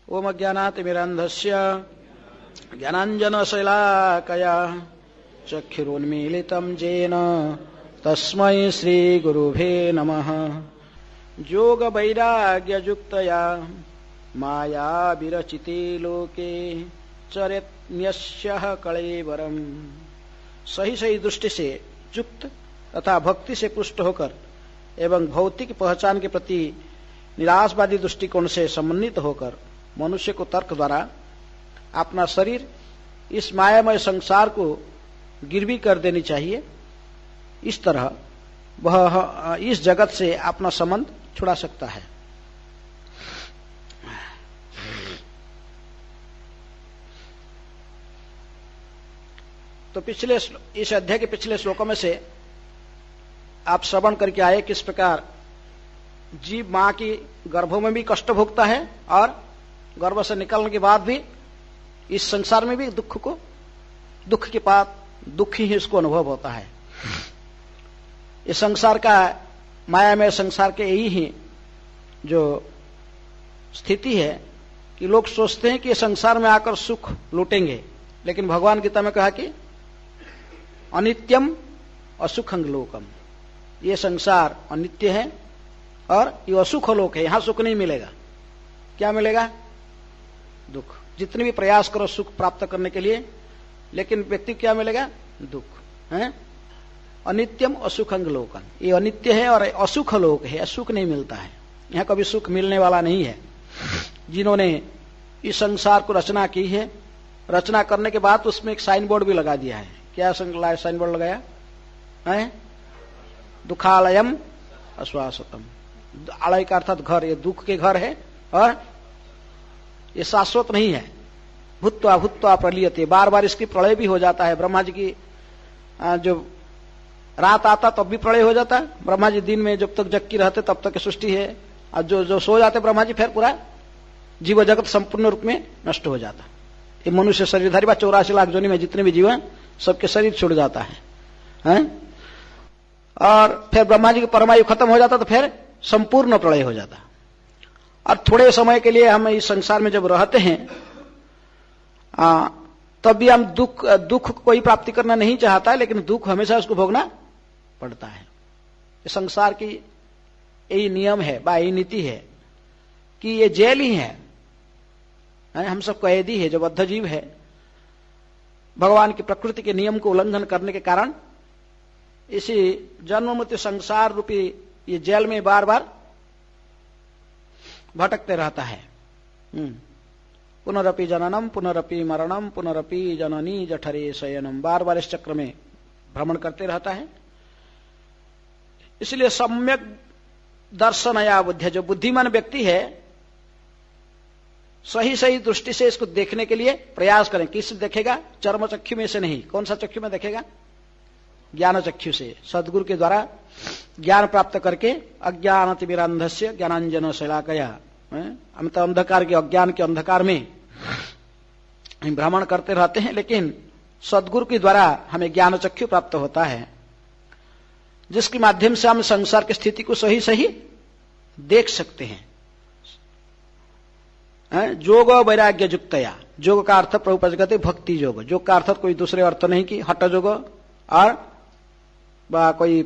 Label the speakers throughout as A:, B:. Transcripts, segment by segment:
A: ओम ज्ञानातिमिरन्धस्य ज्ञानाञ्जनशलाकया चक्षुरुन्मीलितं येन तस्मै श्रीगुरुभे नमः। योगवैराग्ययुक्तया माया विरचिते लोके चरेत्न्यस्यः कळेबरम्। सही सही दृष्टि से युक्त तथा भक्ति से पुष्ट होकर एवं भौतिक पहचान के प्रति निराशवादी दृष्टिकोण से समन्वित होकर मनुष्य को तर्क द्वारा अपना शरीर इस मायामय संसार को गिरवी कर देनी चाहिए। इस तरह वह इस जगत से अपना संबंध छुड़ा सकता है। तो पिछले इस अध्याय के पिछले श्लोकों में से आप श्रवण करके आए किस प्रकार जीव मां की गर्भों में भी कष्ट भोगता है और गर्भ से निकलने के बाद भी इस संसार में भी दुख के बाद दुख ही इसको अनुभव होता है। इस संसार का मायामय संसार के यही ही जो स्थिति है कि लोग सोचते हैं कि संसार में आकर सुख लूटेंगे, लेकिन भगवान गीता में कहा कि अनित्यम असुखं लोकम, ये संसार अनित्य है और ये असुख लोक है, यहां सुख नहीं मिलेगा। क्या मिलेगा? दुख। जितने भी प्रयास करो सुख प्राप्त करने के लिए, लेकिन व्यक्ति क्या मिलेगा? दुख है। अनित्यम असुखं लोकम, ये अनित्य है और असुख लोक है, सुख नहीं मिलता है, यहां कभी सुख मिलने वाला नहीं है। जिन्होंने इस संसार को रचना की है, रचना करने के बाद उसमें एक साइन बोर्ड भी लगा दिया है। क्या साइन बोर्ड लगाया है? दुखालयम अश्वासतम। आलय का अर्थात घर, ये दुख के घर है और ये शाश्वत नहीं है। भूत्वा भूत्वा प्रलीयते, बार बार इसकी प्रलय भी हो जाता है। ब्रह्मा जी की जो रात आता तब भी प्रलय हो जाता है। ब्रह्मा जी दिन में जब तक जगती रहते तब तक सृष्टि है, और जो सो जाते ब्रह्मा जी फिर पूरा जीव जगत संपूर्ण रूप में नष्ट हो जाता। ये मनुष्य शरीरधारी 84 लाख जोनि में जितने भी जीव हैं सबके शरीर छूट जाता है? और फिर ब्रह्मा जी की परमायु खत्म हो जाता तो फिर संपूर्ण प्रलय हो जाता। और थोड़े समय के लिए हम इस संसार में जब रहते हैं तब भी हम दुख कोई प्राप्ति करना नहीं चाहता है, लेकिन दुख हमेशा उसको भोगना पड़ता है। इस संसार की यही नियम है, यही नीति है कि ये जेल ही है, हम सब कैदी है जो बद्ध जीव है। भगवान की प्रकृति के नियम को उल्लंघन करने के कारण इसी जन्म मृत्यु संसार रूपी ये जेल में बार बार भटकते रहता है। पुनरपि जननम पुनरपि मरणम पुनरपि जननी जठरे शयनम, बार बार इस चक्र में भ्रमण करते रहता है। इसलिए सम्यक दर्शन या बुद्धि, जो बुद्धिमान व्यक्ति है सही सही दृष्टि से इसको देखने के लिए प्रयास करें। किस देखेगा? चर्म चक्षु में से नहीं। कौन सा चक्षु में देखेगा? ज्ञान चक्षु से, सदगुरु के द्वारा ज्ञान प्राप्त करके अज्ञानातिमिरन्धस्य ज्ञानाञ्जन शलाकया, हम तो अंधकार के अज्ञान के अंधकार में भ्रमण करते रहते हैं, लेकिन सदगुरु के द्वारा हमें ज्ञान चक्षु प्राप्त होता है, जिसके माध्यम से हम संसार की स्थिति को सही सही देख सकते हैं। योग वैराग्य युक्तया, योग का अर्थ प्रभुपाद कहते हैं भक्ति योग। योग का अर्थ कोई दूसरे अर्थ नहीं कि हठ योग और कोई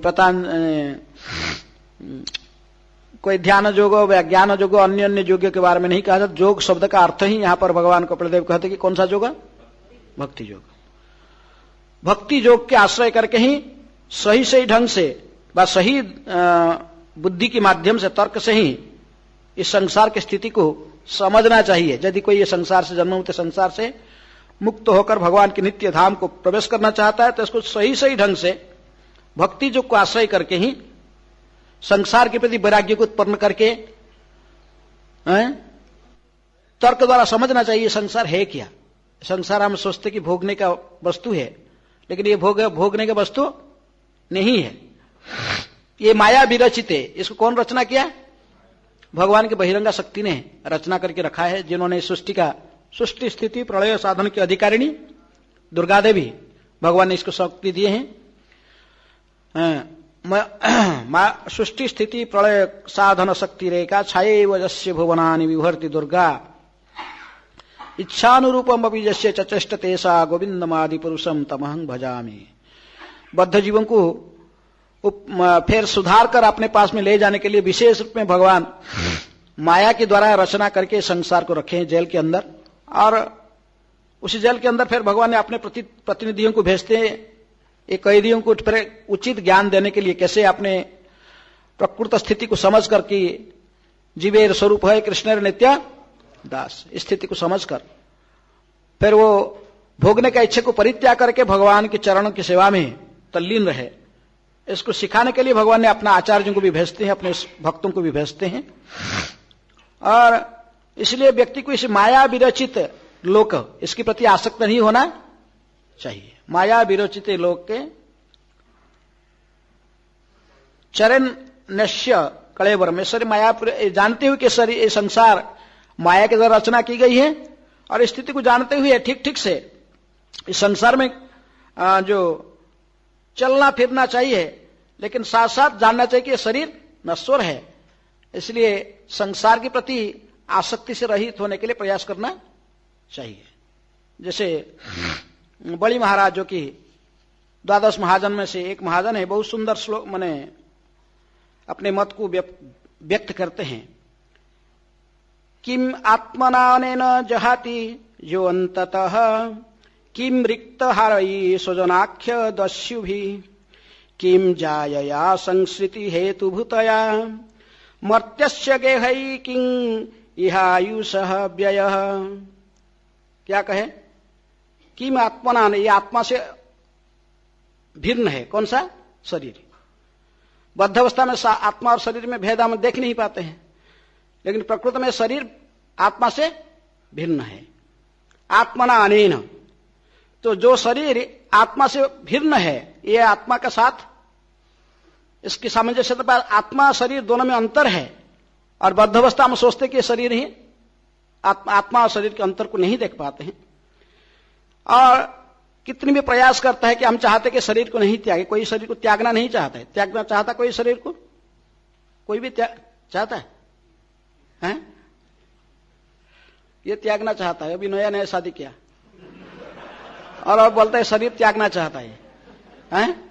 A: कोई ध्यान योग या ज्ञान योग अन्य अन्य योग के बारे में नहीं कहा जाता। योग शब्द का अर्थ ही यहां पर भगवान कपिलदेव कहते कि कौन सा योग? भक्ति योग। भक्ति योग के आश्रय करके ही सही सही ढंग से व सही बुद्धि के माध्यम से, तर्क से ही इस संसार की स्थिति को समझना चाहिए। यदि कोई ये संसार से जन्म होते संसार से मुक्त होकर भगवान के नित्य धाम को प्रवेश करना चाहता है तो इसको सही सही ढंग से भक्ति योग को आश्रय करके ही संसार के प्रति वैराग्य को उत्पन्न करके तर्क द्वारा समझना चाहिए संसार है क्या। संसार हम सोचते कि भोगने का वस्तु है, लेकिन ये भोगने का वस्तु नहीं है। ये माया विरचित है। इसको कौन रचना किया? भगवान की बहिरंगा शक्ति ने रचना करके रखा है। जिन्होंने सृष्टि स्थिति प्रलय साधन की अधिकारिणी दुर्गा देवी, भगवान ने इसको शक्ति दिए हैं। सृष्टि स्थिति प्रलय साधन शक्ति रेखा छाये वजस्य भुवनानि विभर्ति दुर्गा। इच्छानुरूपम अभी जस्य चचष्ट तेसा गोविंदमादि पुरुषम तमहं भजामि। बद्ध जीवों को फिर सुधार कर अपने पास में ले जाने के लिए विशेष रूप में भगवान माया के द्वारा रचना करके संसार को रखे हैं जेल के अंदर, और उसी जेल के अंदर फिर भगवान ने अपने प्रतिनिधियों को भेजते हैं, एक कैदियों को उचित ज्ञान देने के लिए, कैसे अपने प्रकृत स्थिति को समझ कर कि जीवेर स्वरूप है कृष्णेर नित्य दास, स्थिति को समझकर फिर वो भोगने का इच्छा को परित्याग करके भगवान के चरणों की सेवा में तल्लीन रहे। इसको सिखाने के लिए भगवान ने अपना आचार्यों को भी भेजते हैं, अपने भक्तों को भी भेजते हैं। और इसलिए व्यक्ति को इस माया विरचित लोक, इसके प्रति आसक्त नहीं होना चाहिए। माया विरचित लोक के चरण नश्य कलेवर में सर माया जानते हुए कि सर ये संसार माया के द्वारा रचना की गई है, और स्थिति को जानते हुए ठीक ठीक से इस संसार में जो चलना फिरना चाहिए, लेकिन साथ साथ जानना चाहिए कि शरीर नश्वर है, इसलिए संसार के प्रति आसक्ति से रहित होने के लिए प्रयास करना चाहिए। जैसे बड़ी महाराज जो कि 12 महाजन में से एक महाजन है, बहुत सुंदर श्लोक माने अपने मत को व्यक्त करते हैं। किम आत्मनानेन जहाति जो अंततः किम रिक्त हारयी स्वजनाख्य दस्युभि किम जायया संस्कृति हेतुभूतया मर्त्यस्य गेहै किं इहायुषः व्ययः। क्या कहे? किम आत्मनान, ये आत्मा से भिन्न है। कौन सा? शरीर। बद्ध अवस्था में आत्मा और शरीर में भेद हम देख नहीं पाते हैं, लेकिन प्रकृति में शरीर आत्मा से भिन्न है। आत्मना अनेन, तो जो शरीर आत्मा से भिन्न है, ये आत्मा का साथ इसकी सामंजस्यता पर आत्मा शरीर दोनों में अंतर है, और बद्ध अवस्था में सोचते कि शरीर ही आत्मा और शरीर के अंतर को नहीं देख पाते हैं। और कितनी भी प्रयास करता है कि हम चाहते कि शरीर को नहीं त्यागे, कोई शरीर को त्यागना नहीं चाहता है। त्यागना चाहता कोई शरीर को? कोई भी चाहता है? हैं? ये त्यागना चाहता है, अभी नया नया शादी किया और अब बोलता है शरीर त्यागना चाहता है। हैं?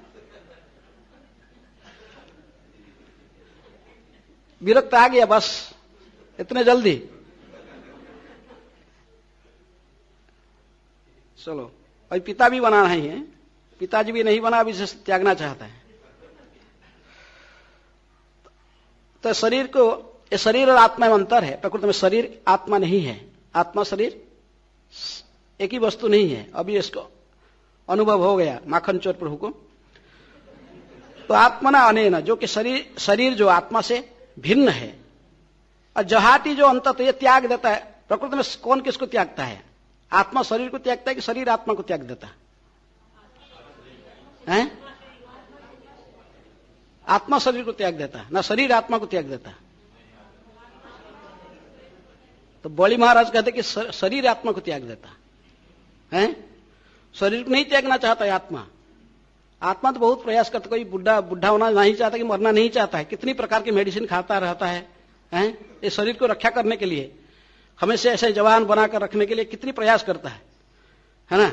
A: विरक्त आ गया बस इतने जल्दी। चलो, और पिता भी बना नहीं है, पिताजी भी नहीं बना, अभी से त्यागना चाहता है। तो शरीर को, ये शरीर और आत्मा में अंतर है। प्रकृति में शरीर आत्मा नहीं है, आत्मा शरीर एक ही वस्तु नहीं है। अभी इसको अनुभव हो गया माखन चोर प्रभु को। तो आत्मना अनेन, जो कि शरीर जो आत्मा से भिन्न है, और जहाती जो अंतत ये त्याग देता है। प्रकृति में कौन किसको त्यागता है? आत्मा शरीर को त्यागता है कि शरीर आत्मा को त्याग देता है? आत्मा शरीर को त्याग देता है, ना शरीर आत्मा को त्याग देता है। तो बड़ी महाराज कहते कि शरीर आत्मा को त्याग देता है। शरीर को नहीं त्यागना चाहता है आत्मा। आत्मा तो बहुत प्रयास करता, कोई बुढ़ा होना नहीं चाहता, कि मरना नहीं चाहता है। कितनी प्रकार की मेडिसिन खाता रहता है, ये शरीर को रक्षा करने के लिए, हमेशा ऐसे जवान बनाकर रखने के लिए कितनी प्रयास करता है ना।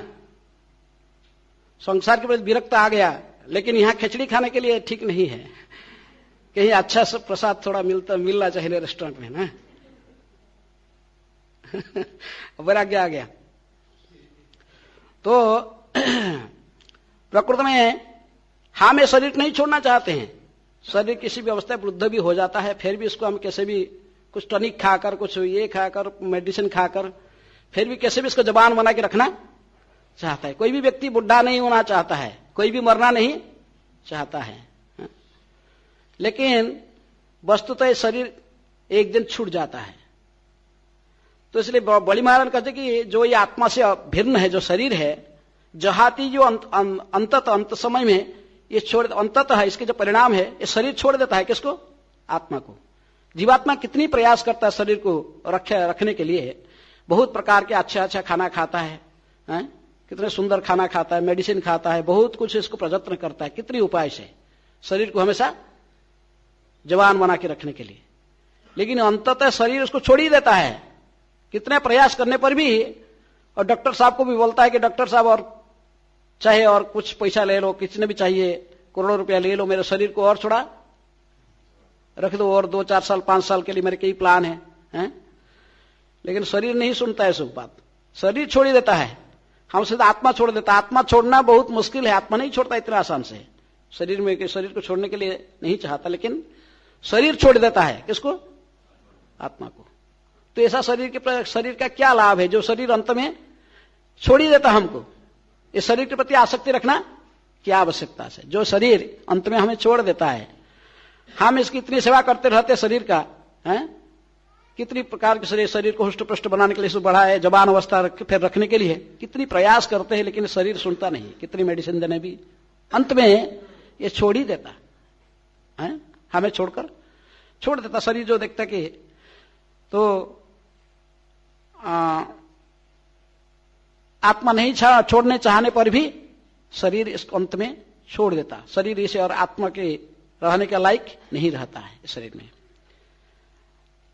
A: संसार के प्रति विरक्त आ गया, लेकिन यहाँ खिचड़ी खाने के लिए ठीक नहीं है। कहीं अच्छा सा प्रसाद थोड़ा मिलना चाहिए रेस्टोरेंट में ना। वैराग्य आ गया। तो प्रकृति में हम ये शरीर नहीं छोड़ना चाहते हैं। शरीर किसी भी अवस्था वृद्ध भी हो जाता है, फिर भी इसको हम कैसे भी कुछ टॉनिक खाकर, कुछ ये खाकर, मेडिसिन खाकर, फिर भी कैसे भी इसको जवान बना के रखना चाहता है। कोई भी व्यक्ति बुढ़ा नहीं होना चाहता है, कोई भी मरना नहीं चाहता है। लेकिन वस्तुतः शरीर एक दिन छूट जाता है। तो इसलिए बड़ी महाराज कहते कि जो ये आत्मा से भिन्न है, जो शरीर है, जहाती जो अंततः अंत समय में ये छोड़, अंततः है, इसके जो परिणाम है, ये शरीर छोड़ देता है। किसको? आत्मा को। जीवात्मा कितनी प्रयास करता है शरीर को रखने के लिए। बहुत प्रकार के अच्छा खाना खाता है, कितने सुंदर खाना खाता है, मेडिसिन खाता है, बहुत कुछ इसको प्रयत्न करता है, कितनी उपाय से शरीर को हमेशा जवान बना के रखने के लिए। लेकिन अंततः शरीर उसको छोड़ ही देता है। कितने प्रयास करने पर भी और डॉक्टर साहब को भी बोलता है कि डॉक्टर साहब और चाहे और कुछ पैसा ले लो, कितने भी चाहिए, करोड़ों रुपया ले लो, मेरे शरीर को और थोड़ा रख दो, और 2-4 साल 5 साल के लिए मेरे कई प्लान हैं? लेकिन शरीर नहीं सुनता है सब बात, शरीर छोड़ देता है, हमसे तो आत्मा छोड़ देता है। आत्मा छोड़ना बहुत मुश्किल है, आत्मा नहीं छोड़ता इतना आसान से, शरीर को छोड़ने के लिए नहीं चाहता, लेकिन शरीर छोड़ देता है। किसको? आत्मा को। तो ऐसा शरीर का क्या लाभ है जो शरीर अंत में छोड़ ही देता हमको? इस शरीर के प्रति आसक्ति रखना क्या आवश्यकता से? जो शरीर अंत में हमें छोड़ देता है, हम इसकी इतनी सेवा करते रहते शरीर का, हैं? कितनी प्रकार के शरीर को हुष्ट पुष्ट बनाने के लिए, इसको बढ़ाए, जवान अवस्था फिर रखने के लिए कितनी प्रयास करते हैं, लेकिन शरीर सुनता नहीं। कितनी मेडिसिन देने भी अंत में ये छोड़ ही देता है, हमें छोड़ देता शरीर। जो देखता कि तो आत्मा नहीं छोड़ने चाहने पर भी शरीर इस अंत में छोड़ देता। शरीर इसे और आत्मा के रहने के लायक नहीं रहता है इस शरीर में।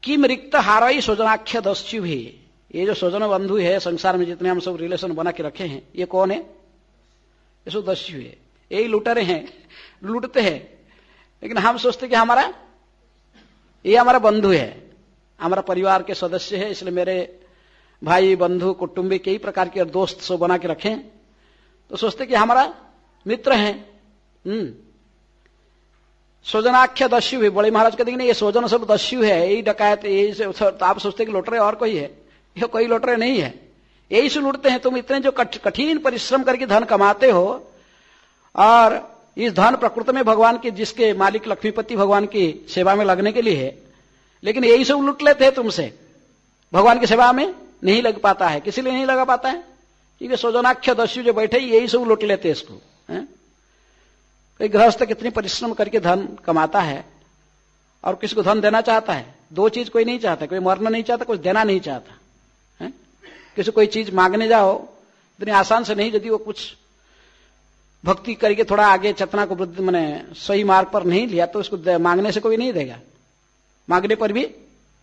A: किम रिक्त हारई स्वजनाख्य दस्यु भी, ये जो स्वजन बंधु है संसार में जितने हम सब रिलेशन बना के रखे हैं, ये कौन है? ये सब दस्यु है, यही लुटेरे हैं, लूटते हैं। लेकिन हम सोचते कि ये हमारा बंधु है, हमारा परिवार के सदस्य है, इसलिए मेरे भाई बंधु कुटुंबी कई प्रकार के दोस्त सब बना के रखें, तो सोचते कि हमारा मित्र है। स्वजनाख्य दस्यु भी, बड़े महाराज कहते नहीं, ये स्वजन सब दस्यु है, यही डकायत, यही से। तो आप सोचते कि लुटेरे और कोई है, ये कोई लुटेरे नहीं है, यही से लूटते हैं। तुम इतने जो कठिन परिश्रम करके धन कमाते हो, और इस धन प्रकृति में भगवान के, जिसके मालिक लक्ष्मीपति भगवान की सेवा में लगने के लिए है, लेकिन यही सब लूट लेते हैं तुमसे। भगवान की सेवा में नहीं लग पाता है। किसी लिए नहीं लगा पाता है? क्योंकि स्वजनाख्य दस्यु जो बैठे यही सब लूट लेते हैं इसको। कोई गृहस्थ कितनी परिश्रम करके धन कमाता है और किसी को धन देना चाहता है। दो चीज कोई नहीं चाहता, कोई मरना नहीं चाहता, कुछ देना नहीं चाहता। किसी कोई चीज मांगने जाओ इतनी आसान से नहीं, यदि वो कुछ भक्ति करके थोड़ा आगे चेतना को वृद्धि मैंने सही मार्ग पर नहीं लिया तो उसको मांगने से कोई नहीं देगा, मांगने पर भी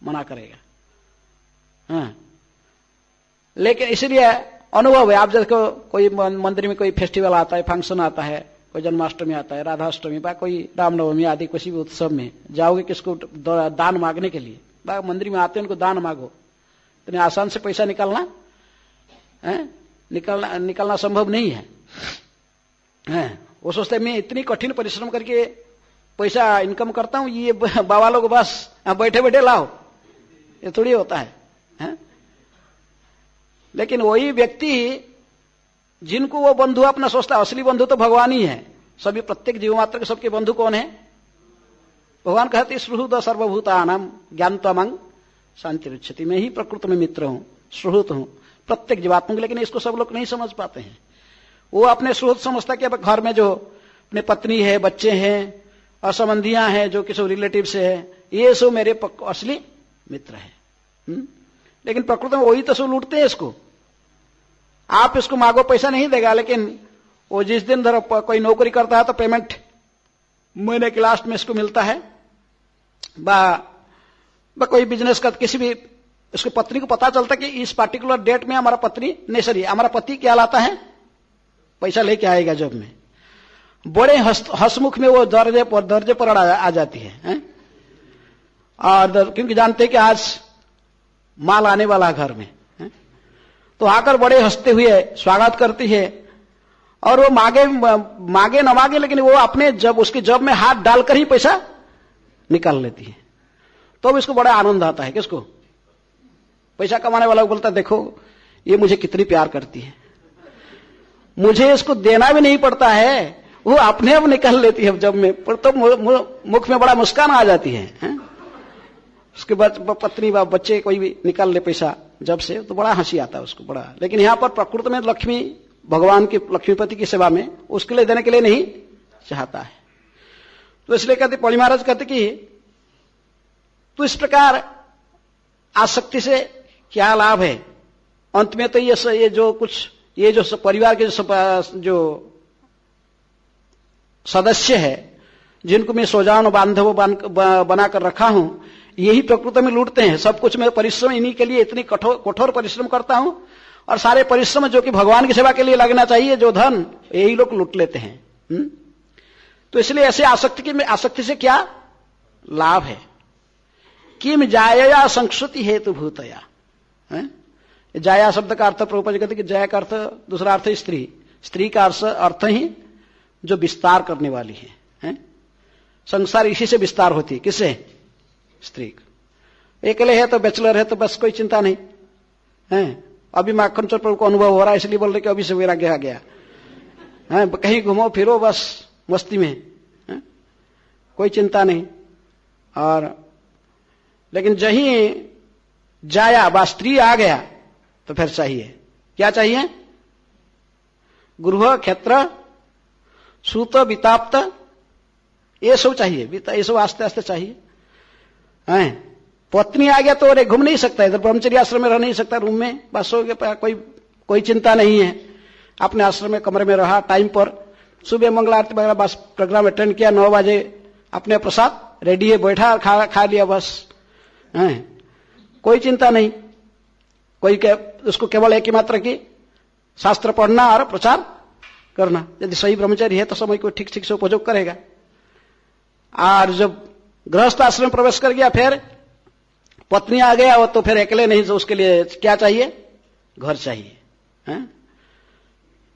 A: मना करेगा। लेकिन इसलिए अनुभव है, आप देखो कोई मंदिर में कोई फेस्टिवल आता है, फंक्शन आता है, कोई जन्माष्टमी आता है, राधाष्टमी, बा कोई रामनवमी आदि किसी भी उत्सव में जाओगे किसको दान मांगने के लिए, बा मंदिर में आते हैं उनको दान मांगो, इतने आसान से पैसा निकालना संभव नहीं है। वो सोचते हैं मैं इतनी कठिन परिश्रम करके पैसा इनकम करता हूं, ये बाबा लोग बस बैठे बैठे लाओ, ये थोड़ी होता है। लेकिन वही व्यक्ति जिनको वो बंधु अपना सोचता है, असली बंधु तो भगवान ही है। सभी प्रत्येक जीव मात्र के सबके बंधु कौन है? भगवान कहते सुहृद सर्वभूतानां ज्ञानत्वमं शांति रुच्छति, मैं ही प्रकृति में मित्र हूं, सुहृद हूं प्रत्येक जीवात्मा के। लेकिन इसको सब लोग नहीं समझ पाते हैं। वो अपने सुहृद समझता कि अब घर में जो अपने पत्नी है, बच्चे हैं और संबंधियां हैं, जो किसी रिलेटिव से है, ये सब मेरे असली मित्र है। लेकिन प्रकृति में वही तो सब लूटते हैं इसको। आप इसको मांगो पैसा नहीं देगा, लेकिन वो जिस दिन धरो कोई नौकरी करता है तो पेमेंट महीने के लास्ट में इसको मिलता है, बा कोई बिजनेस का किसी भी, इसको पत्नी को पता चलता कि इस पार्टिकुलर डेट में हमारा पत्नी नहीं, सॉरी हमारा पति क्या लाता है, पैसा लेके आएगा जब में। बड़े हंसमुख में वो दर्जे पर आ जाती है। और क्योंकि जानते हैं कि आज माल आने वाला घर में, तो आकर बड़े हंसते हुए स्वागत करती है। और वो मांगे न मांगे, लेकिन वो अपने उसके जब में हाथ डालकर ही पैसा निकाल लेती है। तो इसको बड़ा आनंद आता है। किसको? पैसा कमाने वाला को बोलता देखो ये मुझे कितनी प्यार करती है, मुझे इसको देना भी नहीं पड़ता है, वो अपने आप निकाल लेती है जब में। तो मुख में बड़ा मुस्कान आ जाती है। उसके बाद पत्नी व बच्चे कोई भी निकाल ले पैसा जब से, तो बड़ा हंसी आता है उसको बड़ा। लेकिन यहां पर प्रकृति में लक्ष्मी भगवान की, लक्ष्मीपति की सेवा में उसके लिए देने के लिए नहीं चाहता है। तो इसलिए कहते पौड़ी महाराज कहते कि तो इस प्रकार आसक्ति से क्या लाभ है? अंत में तो ये जो परिवार के जो सदस्य है, जिनको मैं स्वजान बांधव बनाकर रखा हूं, यही प्रकृति में लूटते हैं सब कुछ। मैं परिश्रम इन्हीं के लिए इतनी कठोर परिश्रम करता हूं, और सारे परिश्रम जो कि भगवान की सेवा के लिए लगना चाहिए, जो धन, यही लोग लूट लेते हैं। तो इसलिए ऐसे आसक्ति से क्या लाभ है? किम जाया संस्कृति हेतु भूतया। जाया शब्द का अर्थ प्रभुपाद जी कहते कि जया का अर्थ, दूसरा अर्थ स्त्री, स्त्री का अर्थ ही जो विस्तार करने वाली है। संसार इसी से विस्तार होती है। किससे? स्त्री। अकेले है तो बैचलर है तो बस कोई चिंता नहीं है। अभी माखन चोर प्रभु को अनुभव हो रहा है, इसलिए बोल रहे कि अभी से वैराग्य आ गया है। कहीं घूमो फिरो बस मस्ती में है? कोई चिंता नहीं। और लेकिन जहीं जाया बा स्त्री आ गया तो फिर चाहिए, क्या चाहिए? गृह, क्षेत्र, सूत, विताप्त, ये सब चाहिए। ये सब आस्ते आस्ते चाहिए। पत्नी आ गया तो अरे घूम नहीं सकता, इधर ब्रह्मचर्य आश्रम में रह नहीं सकता, रूम में बस हो गया, कोई चिंता नहीं है। अपने आश्रम में कमरे में रहा, टाइम पर सुबह मंगल आरती वगैरह बस प्रोग्राम अटेंड किया, 9 बजे अपने प्रसाद रेडी है, बैठा खा लिया बस। कोई चिंता नहीं। उसको केवल एक ही मात्र की शास्त्र पढ़ना और प्रचार करना। यदि सही ब्रह्मचारी है तो समय को ठीक ठीक से उपयोग करेगा। और जब गृहस्थ आश्रम में प्रवेश कर गया, फिर पत्नी आ गया, वो तो फिर अकेले नहीं, तो उसके लिए क्या चाहिए? घर चाहिए।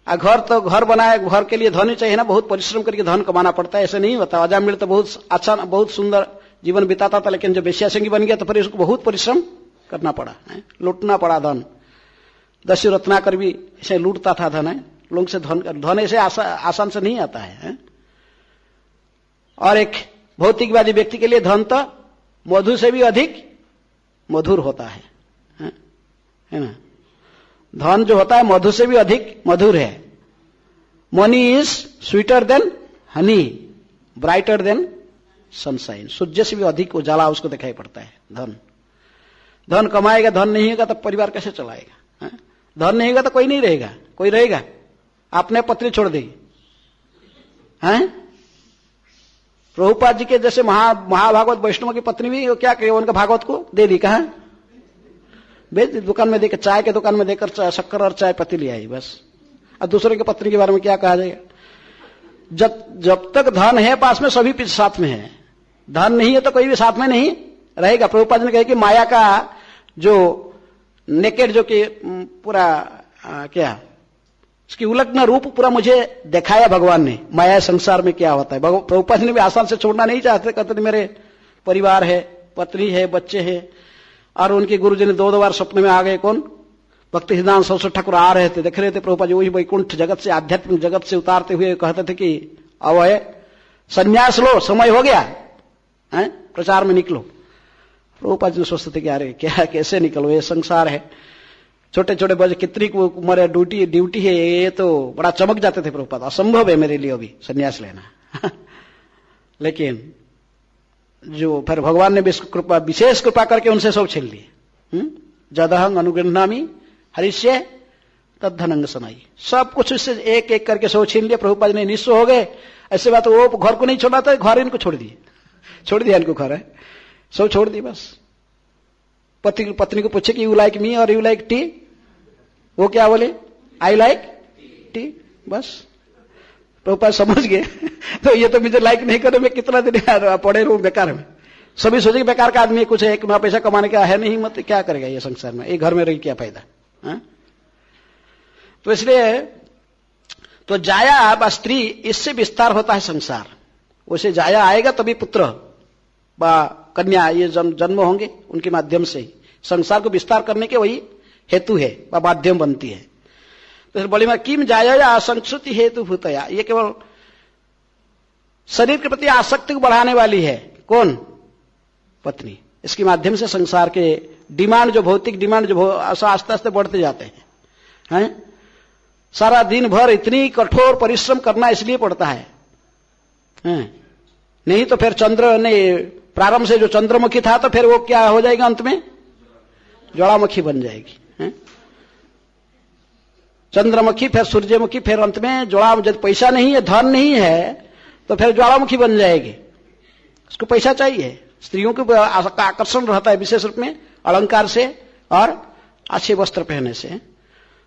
A: घर तो घर बनाए, घर के लिए धन ही चाहिए ना, बहुत परिश्रम करके धन कमाना पड़ता है। ऐसे नहीं होता। अजामिल तो बहुत अच्छा, बहुत सुंदर जीवन बिताता था, लेकिन जब वेश्यासंगी बन गया तो फिर उसको बहुत परिश्रम करना पड़ा, लूटना पड़ा धन। दस्यु रत्नाकर भी ऐसे लूटता था धन। लोग से धन ऐसे आसान से नहीं आता है। और एक भौतिकवादी व्यक्ति के लिए धन तो मधु से भी अधिक मधुर होता है ना? धन जो होता है मधु से भी अधिक मधुर है। Money is sweeter than honey, brighter than sunshine. सूर्य से भी अधिक उजाला उसको दिखाई पड़ता है धन कमाएगा, धन नहीं होगा तो परिवार कैसे चलाएगा? धन नहीं होगा तो कोई नहीं रहेगा। कोई रहेगा? आपने पत्नी छोड़ दी प्रभुपाद जी के जैसे महाभागवत वैष्णव की पत्नी भी क्या कही, उनका भागवत को दे दी, कहा बेच दी, दुकान में देकर, चाय के दुकान में देकर शक्कर और चाय पत्ती ले आई बस। अब दूसरे की पत्नी के बारे में क्या कहा जाएगा? जब तक धन है पास में सभी साथ में है, धन नहीं है तो कोई भी साथ में नहीं रहेगा। प्रभुपाद ने कहा कि माया का जो नेकेड, जो कि पूरा क्या उसकी उलग्न रूप पूरा मुझे दिखाया भगवान ने, माया संसार में क्या होता है। प्रभुपाद ने भी आसान से छोड़ना नहीं चाहते, कहते मेरे परिवार है, पत्नी है, बच्चे हैं। और उनके गुरुजी ने 2 बार सपने में आ गए। कौन? भक्ति सिद्धांत सरस्वती ठाकुर आ रहे थे, देख रहे थे प्रभुपाद जी वही वैकुंठ जगत से, आध्यात्मिक जगत से उतारते हुए कहते थे कि अब है संन्यास लो, समय हो गया है, प्रचार में निकलो। प्रभुपाद जी सोचते थे कि अरे क्या, कैसे निकलो, ये संसार है, छोटे छोटे बच्चे, कितनी उम्र, ड्यूटी है, ये तो बड़ा चमक जाते थे प्रभुपाद। असंभव है मेरे लिए अभी संन्यास लेना। लेकिन जो फिर भगवान ने विशेष कृपा करके उनसे सब छीन लिए। जदहंग अनुगृह्णामि हरिष्ये तद्धनंग सनाई, सब कुछ उससे एक एक करके सब छीन लिया। प्रभुपाद ने निस्व हो गए। ऐसे बात वो घर को नहीं छोड़ा था, घर इनको छोड़ दिया इनको घर है, सब छोड़ दिए बस। पत्नी को पूछे कि यू लाइक मी और यू लाइक टी, वो क्या बोले? आई लाइक टी, बस। प्रभुपाद समझ गए तो ये तो मुझे लाइक नहीं करे, मैं कितना दिन पड़े रहूं बेकार में। सभी सोचे बेकार का आदमी, कुछ एक ना पैसा कमाने का है नहीं, मत क्या करेगा ये संसार में, एक घर में रही क्या फायदा? तो इसलिए तो जाया व स्त्री, इससे विस्तार होता है संसार। उसे जाया आएगा तभी पुत्र व कन्या ये जन्म होंगे, उनके माध्यम से संसार को विस्तार करने के वही हेतु है व माध्यम बनती है। तो बोली मैं किम जाया असंस्कृति हेतु भूतया, ये केवल शरीर के प्रति आसक्ति को बढ़ाने वाली है। कौन? पत्नी। इसके माध्यम से संसार के डिमांड, जो भौतिक डिमांड जो आस्ते आस्ते बढ़ते जाते हैं। सारा दिन भर इतनी कठोर परिश्रम करना इसलिए पड़ता है, नहीं तो फिर चंद्र ने प्रारंभ से जो चंद्रमुखी था तो फिर वो क्या हो जाएगा? अंत में ज्वालामुखी बन जाएगी। चंद्रमुखी, फिर सूर्यमुखी, फिर अंत में ज्वाला। जब पैसा नहीं है, धन नहीं है, तो फिर ज्वालामुखी बन जाएगी। उसको पैसा चाहिए। स्त्रियों को आकर्षण रहता है विशेष रूप में अलंकार से और अच्छे वस्त्र पहनने से।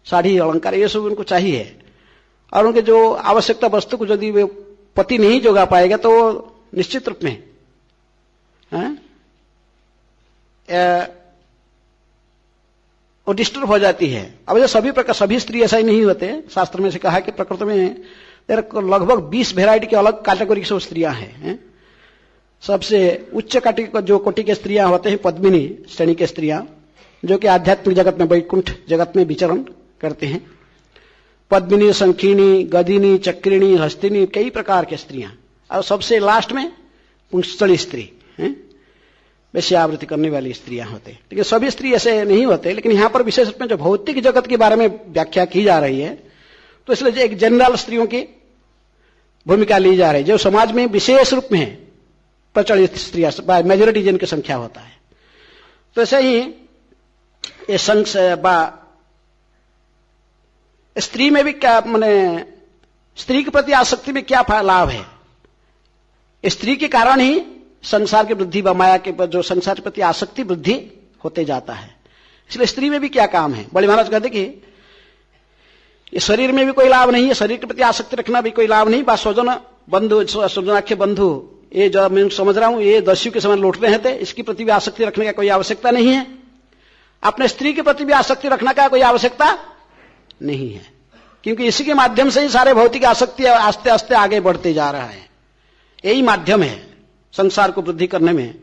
A: साड़ी अलंकार ये सब उनको चाहिए, और उनके जो आवश्यकता वस्तु को यदि वे पति नहीं जोगा पाएगा तो निश्चित रूप में वो डिस्टर्ब हो जाती है। अब ये सभी स्त्री ऐसा ही नहीं होते, शास्त्र में से कहा कि प्रकृति में लगभग 20 वेराइटी के अलग कैटेगरी की सब स्त्रियां हैं। सबसे उच्च कोटि के स्त्रियां होते हैं पद्मिनी श्रेणी के स्त्रियां, जो कि आध्यात्मिक जगत में वैकुंठ जगत में विचरण करते हैं। पद्मिनी, संखिनी, गदिनी, चक्रिणी, हस्तिनी, कई प्रकार के स्त्रियां, और सबसे लास्ट में पुंसली स्त्री वैश्यावृत्ति करने वाली स्त्रियां होते हैं। लेकिन सभी स्त्री ऐसे नहीं होते, लेकिन यहां पर विशेष रूप में जो भौतिक जगत के बारे में व्याख्या की जा रही है, तो इसलिए एक जनरल स्त्रियों की भूमिका ली जा रही है, जो समाज में विशेष रूप में प्रचलित स्त्रियां, मेजोरिटी जिनकी संख्या होता है। तो ऐसे ही ये स्त्री में भी क्या माने, स्त्री के प्रति आसक्ति में क्या लाभ है? स्त्री के कारण ही संसार की वृद्धि व माया के जो संसार के प्रति आसक्ति वृद्धि होते जाता है। इसलिए स्त्री में भी क्या काम है? बड़े महाराज कहते कि ये शरीर में भी कोई लाभ नहीं है, शरीर के प्रति आसक्ति रखना भी कोई लाभ नहीं। बस स्वजन बंधु, स्वजनाख्य बंधु, ये जो मैं समझ रहा हूं ये दस्यु के समान लौट रहे थे, इसकी प्रति भी आसक्ति रखने का कोई आवश्यकता नहीं है। अपने स्त्री के प्रति भी आसक्ति रखने का कोई आवश्यकता नहीं है, क्योंकि इसी के माध्यम से ही सारे भौतिक आसक्ति आस्ते आस्ते आगे बढ़ते जा रहा है। यही माध्यम है संसार को वृद्धि करने में।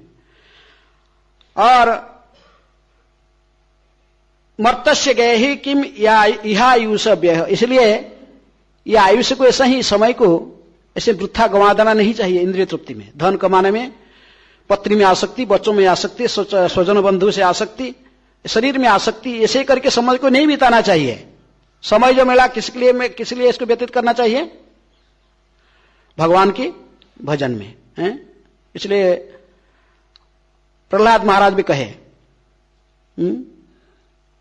A: और मर्तस्य गए ही किम यह आयुष व्यय, इसलिए यह आयुष्य को ऐसा ही समय को ऐसे वृथा गंवा देना नहीं चाहिए। इंद्रिय तृप्ति में, धन कमाने में, पत्नी में आसक्ति, बच्चों में आसक्ति, स्वजन बंधु से आसक्ति, शरीर में आसक्ति, ऐसे करके समय को नहीं बिताना चाहिए। समय जो मिला किस लिए इसको व्यतीत करना चाहिए? भगवान के भजन में है। इसलिए प्रहलाद महाराज भी कहे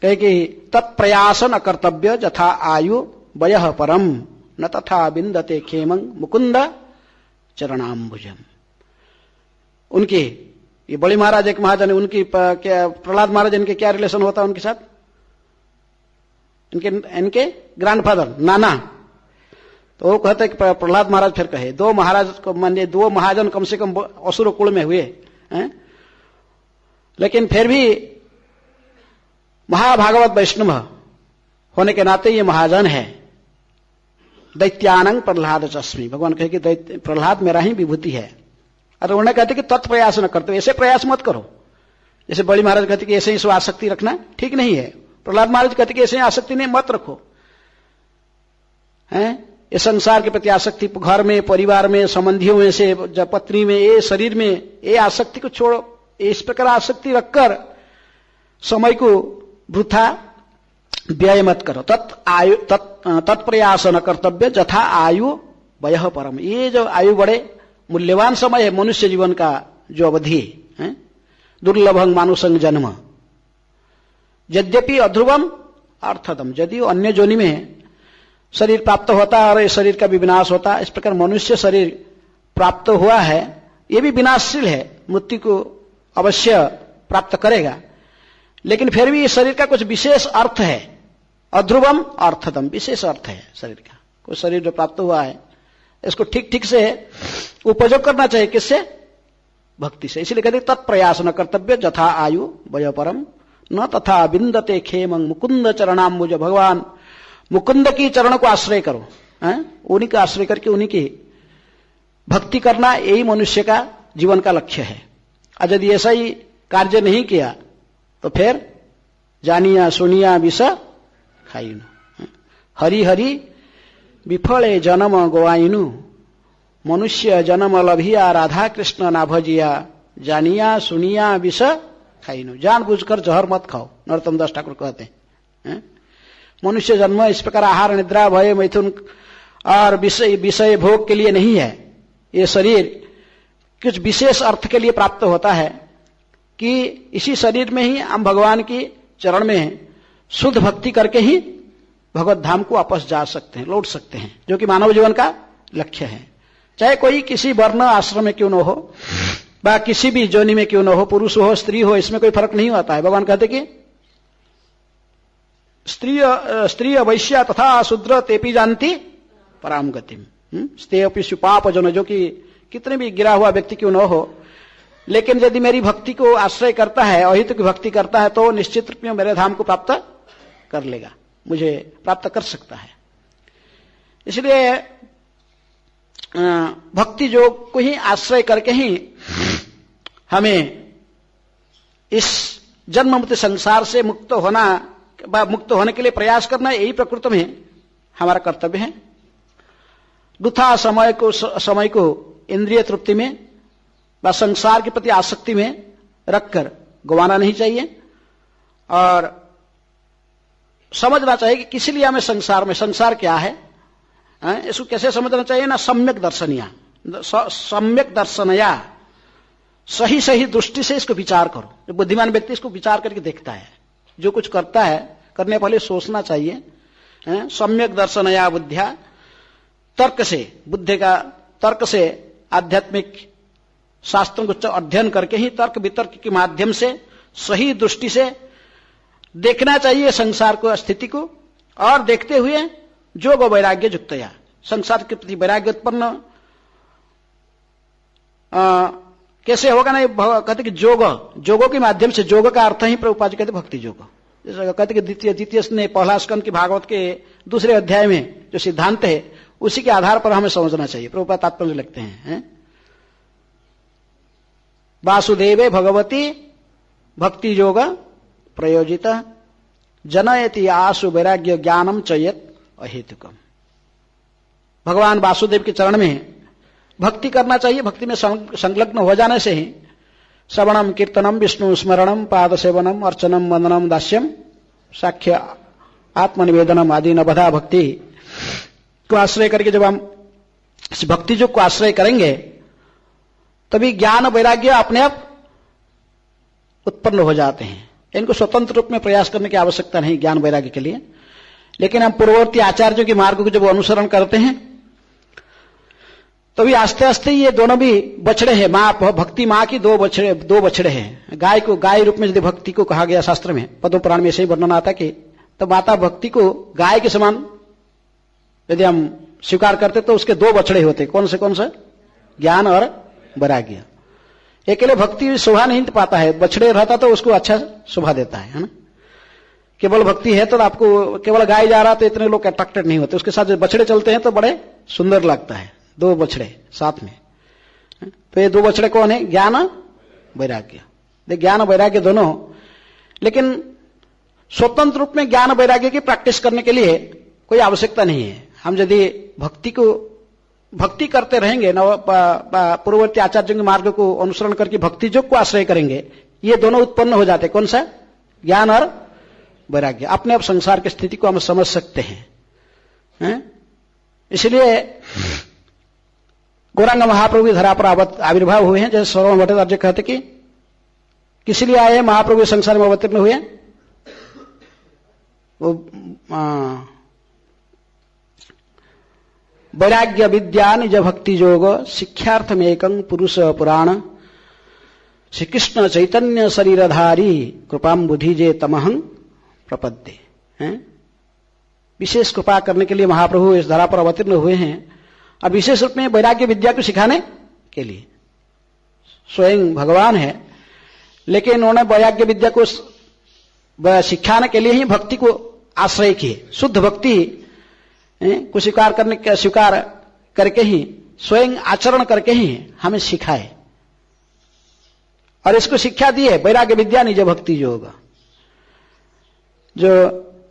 A: कि तत्प्रयासन अकर्तव्य यथा आयु वयः परम न तथा बिंदते खेमं मुकुंद चरणाम्बुजम। उनके ये बड़े महाराज एक महाजन है, उनकी क्या प्रहलाद महाराज इनके क्या रिलेशन होता है उनके साथ? इनके ग्रैंडफादर नाना। तो वो कहते हैं कि प्रहलाद महाराज फिर कहे, दो महाराज को मानिए, दो महाजन कम से कम असुर कुल में हुए हैं, लेकिन फिर भी महाभागवत वैष्णव होने के नाते ये महाजन है। दैत्यानंग प्रहलाद चस्मी, भगवान कहे कि प्रहलाद मेरा ही विभूति है। और उन्हें कहते कि तत्प्रयास न करते, ऐसे प्रयास मत करो। जैसे बड़ी महाराज कहते कि ऐसे ही आसक्ति रखना ठीक नहीं है, प्रहलाद महाराज कहते कि ऐसे आसक्ति नहीं मत रखो। हैं ये संसार के प्रति आसक्ति, घर में, परिवार में, संबंधियों में से, पत्नी में, ये शरीर में, ये आसक्ति को छोड़ो। इस प्रकार आसक्ति रखकर समय को वृथा व्यय मत करो। तत्प्रयास न कर्तव्य यथा आयु वयः परम। ये जो आयु बड़े मूल्यवान समय है मनुष्य जीवन का, जो अवधि है, दुर्लभं मानुषं जन्म यद्यपि अध्रुवम अर्थदम। यदि अन्य जोनि में शरीर प्राप्त होता है और इस शरीर का भी विनाश होता है, इस प्रकार मनुष्य शरीर प्राप्त हुआ है, ये भी विनाशशील है, मृत्यु को अवश्य प्राप्त करेगा। लेकिन फिर भी इस शरीर का कुछ विशेष अर्थ है, अध्रुवम अर्थदम, विशेष अर्थ है शरीर का। कोई शरीर जो प्राप्त हुआ है इसको ठीक ठीक से उपयोग करना चाहिए। किससे? भक्ति से। इसलिए कहते तत्प्रयास न कर्तव्य यथा आयु वयः परम न तथा बिंदते खेमं मुकुंद चरणाम्बुज। भगवान मुकुंद की चरण को आश्रय करो, उन्हीं का आश्रय करके उन्हीं की भक्ति करना, यही मनुष्य का जीवन का लक्ष्य है। और यदि ऐसा ही कार्य नहीं किया तो फिर जानिया सुनिया विष खाइनु। हरि हरि विफले जन्म गोवाइनु, मनुष्य जन्म लभिया राधा कृष्ण ना भजिया, जानिया सुनिया विष खाइनु। जानबूझकर जहर मत खाओ, नरोत्तम दास ठाकुर कहते हैं। मनुष्य जन्म इस प्रकार आहार निद्रा भय मैथुन और विषय भोग के लिए नहीं है। ये शरीर कुछ विशेष अर्थ के लिए प्राप्त होता है कि इसी शरीर में ही हम भगवान की चरण में शुद्ध भक्ति करके ही भगवत धाम को वापस जा सकते हैं, लौट सकते हैं, जो कि मानव जीवन का लक्ष्य है। चाहे कोई किसी वर्ण आश्रम में क्यों न हो, व किसी भी जोनि में क्यों न हो, पुरुष हो स्त्री हो, इसमें कोई फर्क नहीं होता है। भगवान कहते कि स्त्री वैश्या तथा शूद्र तेपी जानती पराम गतिम। स्ते अपि सुपाप जन, जो कि कितने भी गिरा हुआ व्यक्ति क्यों न हो, लेकिन यदि मेरी भक्ति को आश्रय करता है, अहित की भक्ति करता है, तो निश्चित रूप में मेरे धाम को प्राप्त कर लेगा, मुझे प्राप्त कर सकता है। इसलिए भक्ति योग को ही आश्रय करके ही हमें इस जन्म मृत्यु संसार से मुक्त होने के लिए प्रयास करना, यही प्रकृति में हमारा कर्तव्य है। वृथा समय को इंद्रिय तृप्ति में व संसार के प्रति आसक्ति में रखकर गंवाना नहीं चाहिए, और समझना चाहिए कि किस लिए हमें संसार क्या है, इसको कैसे समझना चाहिए ना। सम्यक दर्शनया, सही दृष्टि से इसको विचार करो। जो बुद्धिमान व्यक्ति इसको विचार करके देखता है, जो कुछ करता है करने पहले सोचना चाहिए। सम्यक दर्शनया बुद्धिया, तर्क से, बुद्धि का तर्क से, आध्यात्मिक शास्त्रों को अध्ययन करके ही तर्क वितर्क के माध्यम से सही दृष्टि से देखना चाहिए संसार को, स्थिति को, और देखते हुए जोग वैराग्य युक्तया, संसार के प्रति वैराग्य उत्पन्न कैसे होगा ना। कहते कि जोगों के माध्यम से, योग का अर्थ ही प्रभुपाद जी कहते भक्ति योग। जैसे कहते कि द्वितीय ने पहला स्कंद की भागवत के दूसरे अध्याय में जो सिद्धांत है, उसी के आधार पर हमें समझना चाहिए। प्रभुपाद तात्पर्य लिखते हैं, वासुदेवे भगवती भक्ति योग प्रयोजित जनयति आसु वैराग्य ज्ञानम चयत अहेतुकम। भगवान वासुदेव के चरण में भक्ति करना चाहिए। भक्ति में संलग्न हो जाने से ही श्रवणम कीर्तनम विष्णु स्मरणम पाद सेवनम अर्चनम वंदनम दास्यम साख्य आत्मनिवेदनम आदि नवधा भक्ति को आश्रय करके जब हम इस भक्ति जो को आश्रय करेंगे, तभी ज्ञान वैराग्य अपने आप उत्पन्न हो जाते हैं। इनको स्वतंत्र रूप में प्रयास करने की आवश्यकता नहीं ज्ञान वैराग्य के लिए, लेकिन हम पूर्ववर्ती आचार्यों के मार्ग को जब अनुसरण करते हैं, तभी आस्ते आस्ते ये दोनों भी बछड़े हैं। भक्ति माँ की दो बछड़े हैं। गाय रूप में यदि भक्ति को कहा गया शास्त्र में, पद्म पुराण में ऐसे ही वर्णन आता कि तो माता भक्ति को गाय के समान यदि हम स्वीकार करते तो उसके दो बछड़े होते। कौन से? ज्ञान और वैराग्य। अकेले भक्ति शोभा नहीं पाता है, बछड़े रहता तो उसको अच्छा शोभा देता है ना। केवल भक्ति है तो आपको केवल गाय जा रहा तो इतने लोग अट्रैक्टेड नहीं होते, उसके साथ जो बछड़े चलते हैं तो बड़े सुंदर लगता है, दो बछड़े साथ में। तो ये दो बछड़े कौन है? ज्ञान वैराग्य। ज्ञान वैराग्य दोनों, लेकिन स्वतंत्र रूप में ज्ञान वैराग्य की प्रैक्टिस करने के लिए कोई आवश्यकता नहीं है। हम यदि भक्ति करते रहेंगे, पूर्ववर्ती आचार्यों के मार्ग को अनुसरण करके भक्ति योग को आश्रय करेंगे, ये दोनों उत्पन्न हो जाते। कौन सा? ज्ञान और वैराग्य। अपने आप संसार की स्थिति को हम समझ सकते हैं। इसलिए गौरांग महाप्रभु की धरा पर आविर्भाव हुए हैं। जैसे श्रवण भट्टाचार्य कहते कि किस लिए आए महाप्रभु संसार में अवतीर्ण हुए? वो वैराग्य विद्या निज भक्ति योग शिक्षार्थ में एकं पुरुष पुराण श्री कृष्ण चैतन्य शरीरधारी कृपाम बुद्धि जे तमहं प्रपद्ये। विशेष कृपा करने के लिए महाप्रभु इस धरा पर अवतीर्ण हुए हैं, और विशेष रूप में वैराग्य विद्या को सिखाने के लिए। स्वयं भगवान है, लेकिन उन्होंने वैराग्य विद्या को सिखाने के लिए ही भक्ति को आश्रय किए। शुद्ध भक्ति को स्वीकार करके ही, स्वयं आचरण करके ही हमें सिखाए, और इसको शिक्षा दी है वैराग्य विद्या निज भक्ति योग। जो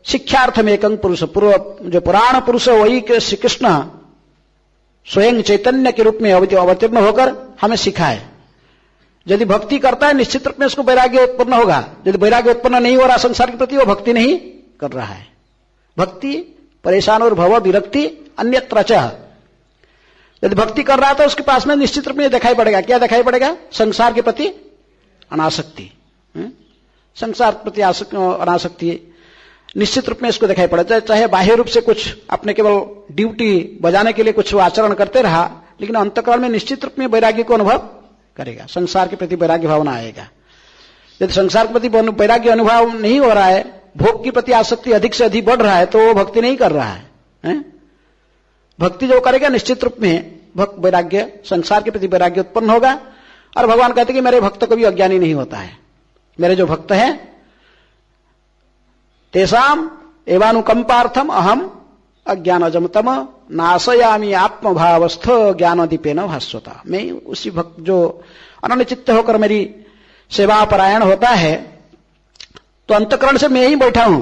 A: शिक्षार्थ में एकं पुरुष, जो पुराण पुरुष वही श्री कृष्ण स्वयं चैतन्य के रूप में अवतीर्ण होकर हमें सिखाए। यदि भक्ति करता है निश्चित रूप में उसको वैराग्य उत्पन्न होगा। यदि वैराग्य उत्पन्न नहीं हो रहा संसार के प्रति, वो भक्ति नहीं कर रहा है। भक्ति परेशान और भव विरक्ति अन्यत्र च। यदि भक्ति कर रहा है तो उसके पास में निश्चित रूप में दिखाई पड़ेगा। क्या दिखाई पड़ेगा? संसार के प्रति अनासक्ति। संसार के प्रति अनासक्ति निश्चित रूप में इसको दिखाई पड़ता है। चाहे बाह्य रूप से कुछ अपने केवल ड्यूटी बजाने के लिए कुछ आचरण करते रहा, लेकिन अंतःकरण में निश्चित रूप में वैराग्य को अनुभव करेगा। संसार के प्रति वैराग्य भावना आएगा। यदि संसार के प्रति वैराग्य अनुभव नहीं हो रहा है, भोग की प्रति आसक्ति अधिक से अधिक बढ़ रहा है तो वो भक्ति नहीं कर रहा है? भक्ति जो करेगा निश्चित रूप में भक्त वैराग्य, संसार के प्रति वैराग्य उत्पन्न होगा। और भगवान कहते कि मेरे भक्त कभी अज्ञानी नहीं होता है। मेरे जो भक्त हैं तेषाम एवानुकंपार्थम अहम अज्ञानजम तम नाशयामि आत्मभावस्थ ज्ञानदीपेन भास्वता। मैं उसी भक्त जो अनन्य चित्त होकर मेरी सेवा परायण होता है तो अंतकरण से मैं ही बैठा हूं,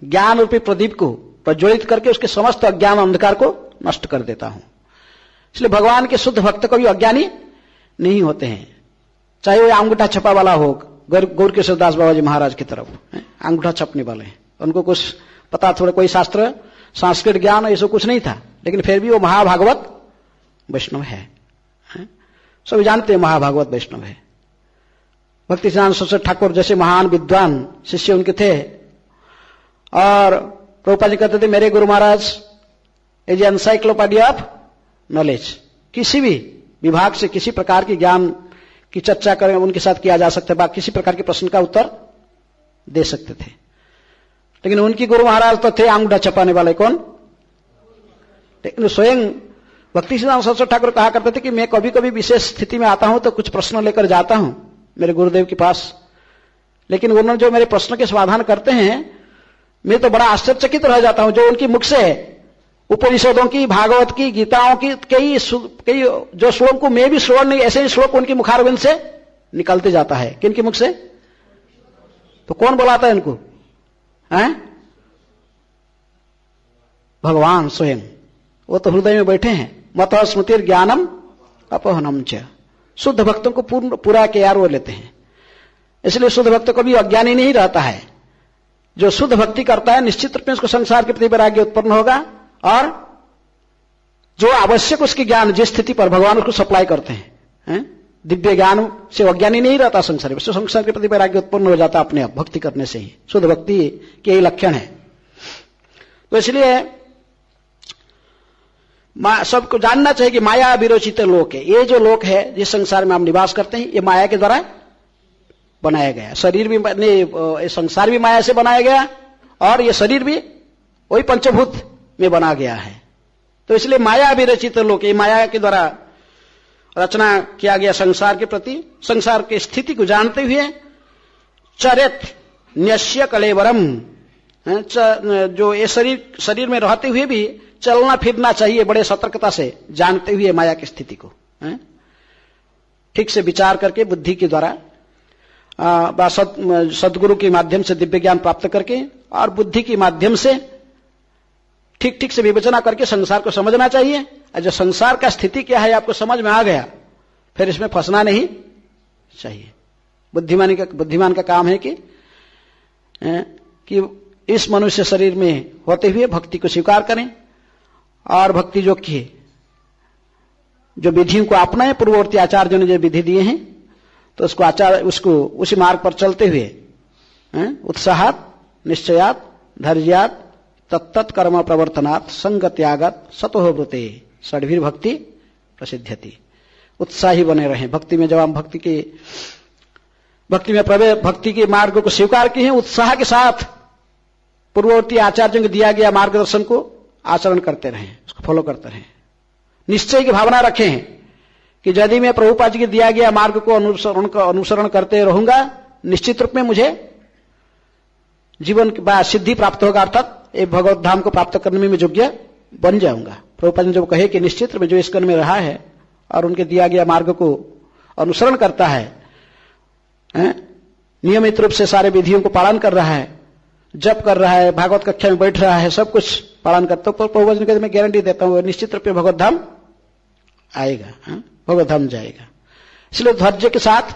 A: ज्ञान रूपी प्रदीप को प्रज्वलित करके उसके समस्त अज्ञान अंधकार को नष्ट कर देता हूं। इसलिए भगवान के शुद्ध भक्त कभी अज्ञानी नहीं होते हैं, चाहे वो अंगूठा छपा वाला हो। गौर केशवदास बाबा जी महाराज की तरफ अंगूठा छपने वाले हैं, उनको कुछ पता, थोड़ा कोई शास्त्र संस्कृत ज्ञान ऐसा कुछ नहीं था, लेकिन फिर भी वो महाभागवत वैष्णव है। सभी जानते हैं महाभागवत वैष्णव है। भक्ति सिद्धांत सरस्वती ठाकुर जैसे महान विद्वान शिष्य उनके थे। और प्रभुपाद जी कहते थे मेरे Guru Maharaj as encyclopedia of knowledge, किसी भी विभाग से किसी प्रकार की ज्ञान की चर्चा करें उनके साथ किया जा सकता है, किसी प्रकार के प्रश्न का उत्तर दे सकते थे। लेकिन उनकी गुरु महाराज तो थे अंगूठा छपाने वाले। कौन? लेकिन स्वयं भक्ति सिद्धांत सरस्वती ठाकुर कहा करते थे कि मैं कभी कभी विशेष स्थिति में आता हूं तो कुछ प्रश्न लेकर जाता हूं मेरे गुरुदेव के पास, लेकिन उन्होंने जो मेरे प्रश्न के समाधान करते हैं मैं तो बड़ा आश्चर्यचकित रह जाता हूं। जो उनकी मुख से उपनिषदों की, भागवत की, गीताओं की कई जो श्लोक को मैं भी श्रवण नहीं, ऐसे ही श्लोक उनकी मुखारविंद से निकलते जाता है। किनके मुख से? तो कौन बुलाता है इनको? भगवान स्वयं, वो तो हृदय में बैठे हैं। मत स्मृतिर ज्ञानम अपहनम च। शुद्ध भक्तों को पूरा केयर वो लेते हैं। इसलिए शुद्ध भक्त कभी अज्ञानी नहीं रहता है। जो शुद्ध भक्ति करता है निश्चित रूप में उसको संसार के प्रति वैराग्य उत्पन्न होगा, और जो आवश्यक उसकी ज्ञान जिस स्थिति पर भगवान उसको सप्लाई करते हैं, दिव्य ज्ञान से अज्ञानी नहीं रहता संसार में, संसार के प्रति वैराग्य उत्पन्न हो जाता अपने आप भक्ति करने से ही। शुद्ध भक्ति के यही लक्षण है। तो इसलिए सबको जानना चाहिए कि माया विरोचित लोक है। ये जो लोक है जिस संसार में हम निवास करते हैं ये माया के द्वारा बनाया गया। शरीर भी संसार भी माया से बनाया गया और ये शरीर भी वही पंचभूत में बना गया है। तो इसलिए माया विरचित लोक, ये माया के द्वारा रचना किया गया संसार के प्रति। संसार की स्थिति को जानते हुए चरित न्यस्य कलेवरम, जो ये शरीर में रहते हुए भी चलना फिरना चाहिए बड़े सतर्कता से, जानते हुए माया की स्थिति को ठीक से विचार करके बुद्धि के द्वारा सदगुरु के माध्यम से दिव्य ज्ञान प्राप्त करके और बुद्धि के माध्यम से ठीक ठीक से विवेचना करके संसार को समझना चाहिए। और जो संसार का स्थिति क्या है आपको समझ में आ गया, फिर इसमें फंसना नहीं चाहिए। बुद्धिमान का काम है कि इस मनुष्य शरीर में होते हुए भक्ति को स्वीकार करें और भक्ति जो की जो विधियों को अपनाएं, पूर्ववर्ती आचार्यों ने जो विधि दिए हैं तो उसको उसी मार्ग पर चलते हुए उत्साहात निश्चयात धैर्यात तत्त कर्म प्रवर्तनात् संग त्यागात् सतोह व्रते षड्भिर भक्ति प्रसिद्ध्यति। उत्साही बने रहें भक्ति में। जब हम भक्ति के मार्ग को स्वीकार किए हैं, उत्साह के साथ पूर्ववर्ती आचार्यों को दिया गया मार्गदर्शन को आचरण करते रहें, उसको फॉलो करते रहें। निश्चय की भावना रखें कि यदि मैं प्रभुपाद जी के दिया गया मार्ग को अनुसरण करते रहूंगा, निश्चित रूप में मुझे जीवन के बाद सिद्धि प्राप्त होगा, अर्थात एक भगवत धाम को प्राप्त करने में मैं योग्य बन जाऊंगा। प्रभुपाद जी जब कहे कि निश्चित रूप में जो इस कर्म में रहा है और उनके दिया गया मार्ग को अनुसरण करता है, नियमित रूप से सारे विधियों को पालन कर रहा है, जप कर रहा है, भागवत कक्षा में बैठ रहा है, सब कुछ पालन करता हूं, प्रभुपाद जी ने कहते मैं गारंटी देता हूं निश्चित रूप में भगवत धाम आएगा, भगवत धाम जाएगा। इसलिए धैर्य के साथ,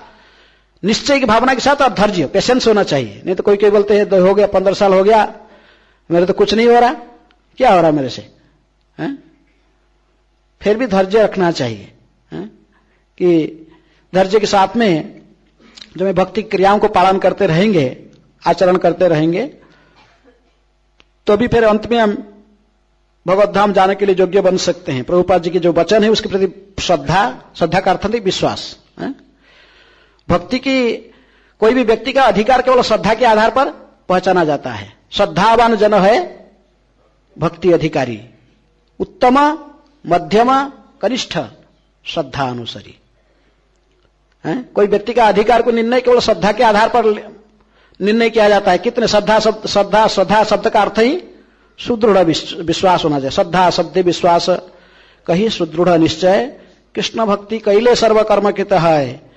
A: निश्चय की भावना के साथ और धैर्य पेशेंस होना चाहिए। नहीं तो कोई बोलते हैं हो गया 15 साल हो गया मेरे तो कुछ नहीं हो रहा, क्या हो रहा मेरे से, फिर भी धैर्य रखना चाहिए कि धैर्य के साथ में जब मैं भक्ति क्रियाओं को पालन करते रहेंगे, आचरण करते रहेंगे, तो भी फिर अंत में हम भगवत धाम जाने के लिए योग्य बन सकते हैं। प्रभुपाद जी के जो वचन है उसके प्रति श्रद्धा का अर्थ है विश्वास। भक्ति की कोई भी व्यक्ति का अधिकार केवल श्रद्धा के आधार पर पहचाना जाता है। श्रद्धावान जन है भक्ति अधिकारी, उत्तम, मध्यम, कनिष्ठ, श्रद्धा अनुसारी। कोई व्यक्ति का अधिकार को निर्णय केवल श्रद्धा के आधार पर निर्णय किया जाता है। कितने श्रद्धा शब्द का अर्थ ही सुदृढ़ विश्वास होना चाहिए। श्रद्धा शब्द विश्वास कही सुदृढ़ निश्चय, कृष्ण भक्ति कैले सर्व कर्म कृत है।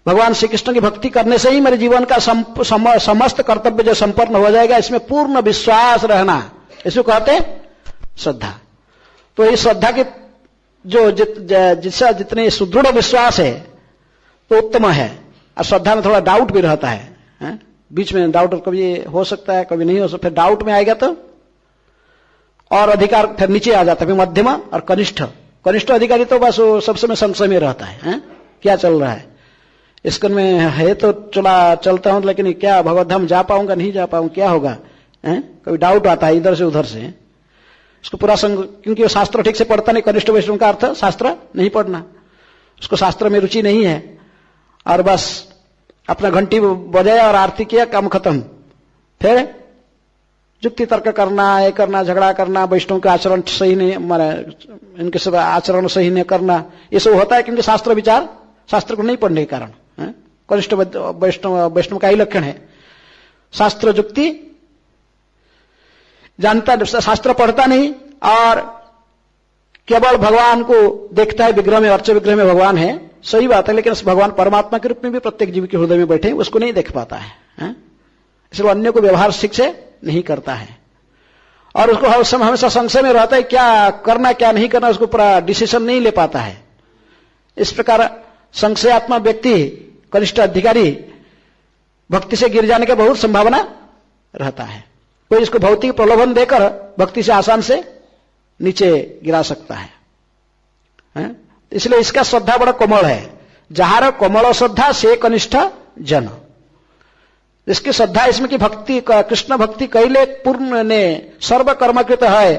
A: भगवान श्री कृष्ण की भक्ति करने से ही मेरे जीवन का समस्त कर्तव्य जो संपन्न हो जाएगा, इसमें पूर्ण विश्वास रहना, इसको कहते श्रद्धा। तो इस श्रद्धा की जो जिसका जितने सुदृढ़ विश्वास है तो उत्तम है। और श्रद्धा में थोड़ा डाउट भी रहता है, बीच में डाउट कभी हो सकता है, कभी नहीं हो सकता। फिर डाउट में आएगा तो और अधिकार फिर नीचे आ जाता है। फिर मध्यम और कनिष्ठ, कनिष्ठ अधिकारी तो बस सब समय संशय में रहता है, क्या चल रहा है इसको में है, तो चलता हूं, लेकिन क्या भगवत धाम जा पाऊंगा नहीं जा पाऊंगा, क्या होगा, कभी डाउट आता है इधर से उधर से। उसको पूरा संग, क्योंकि वो शास्त्र ठीक से पढ़ता नहीं। कनिष्ठ वैष्णव का अर्थ शास्त्र नहीं पढ़ना, उसको शास्त्र में रुचि नहीं है, और बस अपना घंटी बजाया और आरती किया, काम खत्म। फिर युक्ति तर्क करना, ये करना, झगड़ा करना, वैष्णव के आचरण सही नहीं, इनके सब आचरण सही नहीं करना, ये सब होता है क्योंकि शास्त्र विचार, शास्त्र को नहीं पढ़ने के कारण। कनिष्ठ वैष्णव का ही लक्षण है। शास्त्र युक्ति जानता, शास्त्र पढ़ता नहीं और केवल भगवान को देखता है। विग्रह में, अर्च विग्रह में भगवान है, सही बात है, लेकिन भगवान परमात्मा के रूप में भी प्रत्येक जीव के हृदय में बैठे, उसको नहीं देख पाता है। इसलिए अन्य को व्यवहार ठीक से नहीं करता है और उसको हमेशा संशय में रहता है, क्या करना क्या नहीं करना, उसको पूरा डिसीजन नहीं ले पाता है। इस प्रकार संशयात्मा व्यक्ति, कनिष्ठ अधिकारी, भक्ति से गिर जाने की बहुत संभावना रहता है। कोई इसको भौतिक प्रलोभन देकर भक्ति से आसान से नीचे गिरा सकता है। इसलिए इसका श्रद्धा बड़ा कोमल है। जहार कोमल श्रद्धा से कनिष्ठ जन, इसकी श्रद्धा इसमें की भक्ति, कृष्ण भक्ति कैले पूर्ण ने सर्व कर्मकृत है।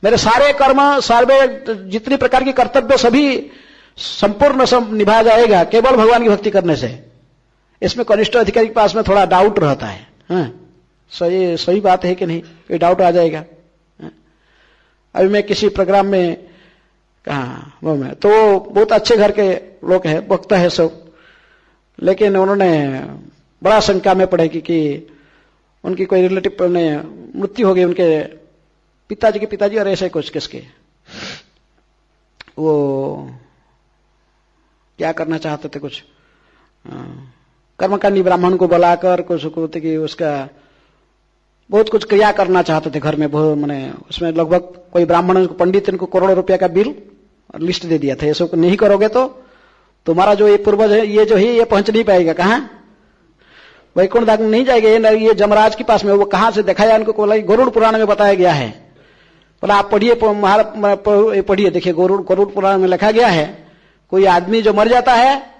A: मेरे सारे कर्म, सारे जितनी प्रकार की कर्तव्य सभी संपूर्ण सब निभा जाएगा केवल भगवान की भक्ति करने से। इसमें कनिष्ठ अधिकारी के पास में थोड़ा डाउट रहता है, सही बात है कि नहीं, कोई डाउट आ जाएगा। अभी मैं किसी प्रोग्राम में कहा, वो में तो बहुत अच्छे घर के लोग हैं, वक्ता है सब, लेकिन उन्होंने बड़ा शंका में पड़े कि उनकी कोई रिलेटिव ने मृत्यु हो गई, उनके पिताजी के पिताजी, और ऐसे कुछ किसके, वो क्या करना चाहते थे, कुछ कर्मकांडी ब्राह्मण को बुलाकर कुछ कि उसका बहुत कुछ क्रिया करना चाहते थे घर में। बहुत मैंने उसमें लगभग कोई ब्राह्मण पंडित इनको करोड़ों रुपया का बिल और लिस्ट दे दिया था, ये सब नहीं करोगे तो तुम्हारा जो ये पूर्वज है ये जो है ये पहुंच नहीं पाएगा, कहां वैकुंठ धाम नहीं जाएगा, ये जमराज के पास में। वो कहां से दिखाया उनको, बोला गरुड़ पुराण में बताया गया है। बोला आप पढ़िए, पढ़िए, देखिए गरुड़ पुराण में लिखा गया है, कोई आदमी जो मर जाता है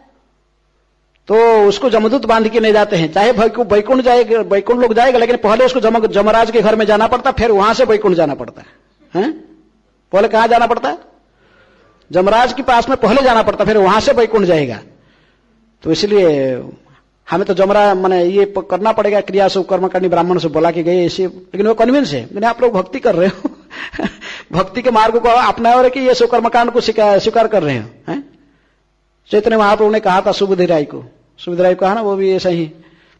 A: तो उसको जमदूत बांध के ले जाते हैं, चाहे वैकुंठ जाएगा, वैकुंठ लोग जाएगा, लेकिन पहले उसको जमराज के घर में जाना पड़ता, फिर वहां से वैकुंठ जाना पड़ता है। पहले कहां जाना पड़ता है, जमराज के पास में पहले जाना पड़ता, फिर वहां से वैकुंठ जाएगा। तो इसलिए हमें तो जमरा मैंने ये करना पड़ेगा, क्रिया से कर्मकांडी ब्राह्मण से बोला के गए ऐसे, लेकिन वो कन्विंस है, मैंने आप लोग भक्ति कर रहे हो भक्ति के मार्ग को अपना और कि ये सब कर्मकांड को स्वीकार कर रहे हो। चैतन्य महाप्रभु ने कहा था सुबुधिराय को कहा ना, वो भी ऐसा ही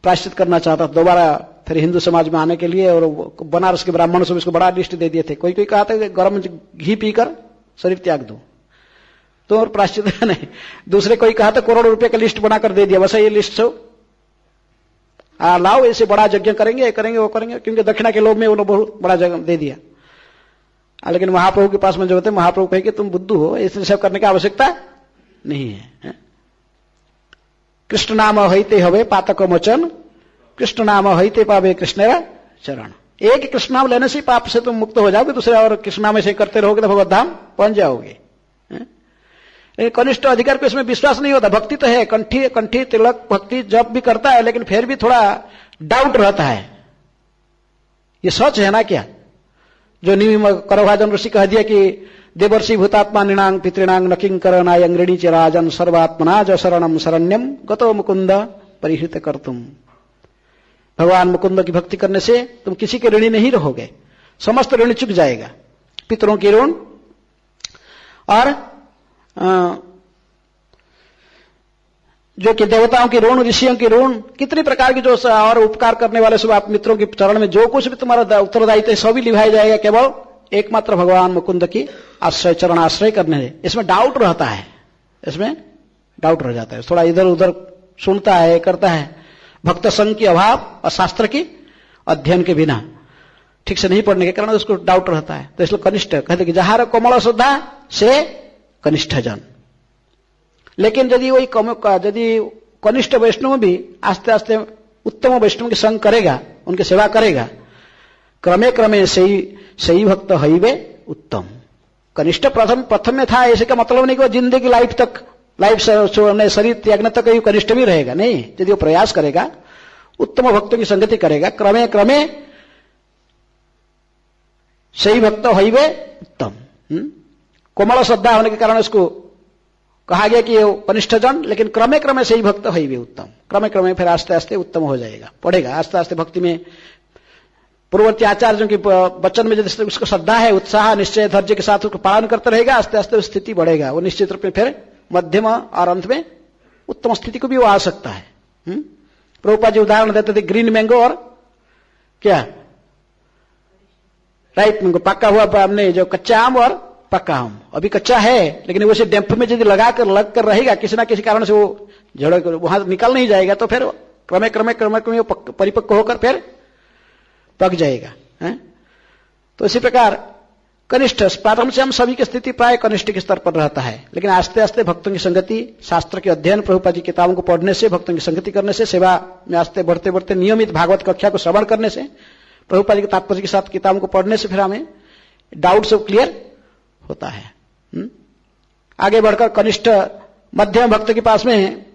A: प्रायश्चित करना चाहता था दोबारा फिर हिंदू समाज में आने के लिए, और बनारस के ब्राह्मण से इसको बड़ा लिस्ट दे दिए थे। कोई कहा था कि गर्म घी पीकर शरीर त्याग दो, तो और प्रायश्चित नहीं। दूसरे कोई कहा था करोड़ रुपए का लिस्ट बनाकर दे दिया, वैसे ये लिस्ट सब लाओ, ऐसे बड़ा यज्ञ करेंगे, वो करेंगे, क्योंकि दक्षिणा के लोभ में वो लोग बहुत बड़ा जगह दे दिया। लेकिन महाप्रभु के पास में जो होते, महाप्रभु कहे कि तुम बुद्धू हो, ऐसे सब करने की आवश्यकता नहीं है। कृष्ण नाम हईते हवे पातक मोचन, कृष्ण नाम हईते पावे कृष्ण चरण। एक कृष्ण नाम लेने से पाप से तुम मुक्त हो जाओगे, दूसरे और कृष्ण नाम ऐसे करते रहोगे तो भगवत धाम पहुंच जाओगे। कनिष्ठ अधिकार को इसमें विश्वास नहीं होता। भक्ति तो है, कंठी तिलक भक्ति जब भी करता है, लेकिन फिर भी थोड़ा डाउट रहता है, ये सच है ना क्या, जो नियम करभाजन ऋषि कह दिया कि देवर्षि भूतात्मा निणांग पितृणांग नकिंग करनाय अंग्रणी च राजन सर्वात्मना ज शरणम शरण्यम गतो मुकुंद परिहृत कर तुम। भगवान मुकुंद की भक्ति करने से तुम किसी के ऋणी नहीं रहोगे, समस्त ऋण चुक जाएगा, पितरों की ऋण और जो कि देवताओं की ऋण, ऋषियों की ऋण, कितनी प्रकार की जो और उपकार करने वाले सब आप मित्रों के चरण में जो कुछ भी तुम्हारा उत्तरदायित्व है सभी निभाया जाएगा, केवल एकमात्र भगवान मुकुंद की आश्रय, चरण आश्रय करने से। इसमें डाउट रहता है, इसमें डाउट रह जाता है, थोड़ा इधर उधर सुनता है, करता है, भक्त संग की अभाव और शास्त्र की अध्ययन के बिना ठीक से नहीं पढ़ने के कारण उसको डाउट रहता है। तो इसलिए कनिष्ठ कहते कि जहां कोमल श्रद्धा से कनिष्ठ जन। लेकिन यदि वही यदि कनिष्ठ वैष्णव भी आस्ते आस्ते उत्तम वैष्णव के संग करेगा, उनकी सेवा करेगा, क्रमे क्रमे सही भक्त हईवे उत्तम। कनिष्ठ प्रथम में था, ऐसे का मतलब नहीं कि वो जिंदगी लाइफ शरीर त्यागने तक ही कनिष्ठ भी रहेगा, नहीं। यदि वो प्रयास करेगा, उत्तम भक्तों की संगति करेगा, क्रमे क्रमे सही भक्त हईवे उत्तम। कोमल श्रद्धा होने के कारण उसको कहा गया कि वो कनिष्ठ जन, लेकिन क्रमे क्रमे सही भक्त हईवे उत्तम। क्रमे क्रमे फिर आस्ते आस्ते उत्तम हो जाएगा, पढ़ेगा आस्ते आस्ते भक्ति में। पूर्ववर्ती आचार्यों के वचन में यदि उसको श्रद्धा है, उत्साह, निश्चय, धैर्य के साथ उसको पालन करते रहेगा, आस्ते आस्ते स्थिति बढ़ेगा, वो निश्चित रूप में फिर मध्यम और अंत में उत्तम स्थिति को भी वो आ सकता है। प्रभुपाद जी उदाहरण देते थे ग्रीन मैंगो और क्या राइट मैंगो, पक्का हुआ हमने जो कच्चा आम और पक्का आम। अभी कच्चा है लेकिन उसे डैम्प में यदि लग कर रहेगा, किसी ना किसी कारण से वो जड़ वहां निकल नहीं जाएगा, तो फिर क्रमे क्रमे क्रमे क्रमे परिपक्व होकर फिर पक जाएगा। तो इसी प्रकार कनिष्ठ प्रारंभ से हम सभी की स्थिति प्राय कनिष्ठ के स्तर पर रहता है, लेकिन आस्ते आस्ते भक्तों की संगति, शास्त्र के अध्ययन, प्रभुपाद जी किताबों को पढ़ने से, भक्तों की संगति करने से, सेवा में आस्ते बढ़ते बढ़ते नियमित भागवत कक्षा को श्रवण करने से, प्रभुपाद जी के तात्पर्य के साथ किताबों को पढ़ने से फिर हमें डाउट सब क्लियर होता है। आगे बढ़कर कनिष्ठ मध्यम भक्त के पास में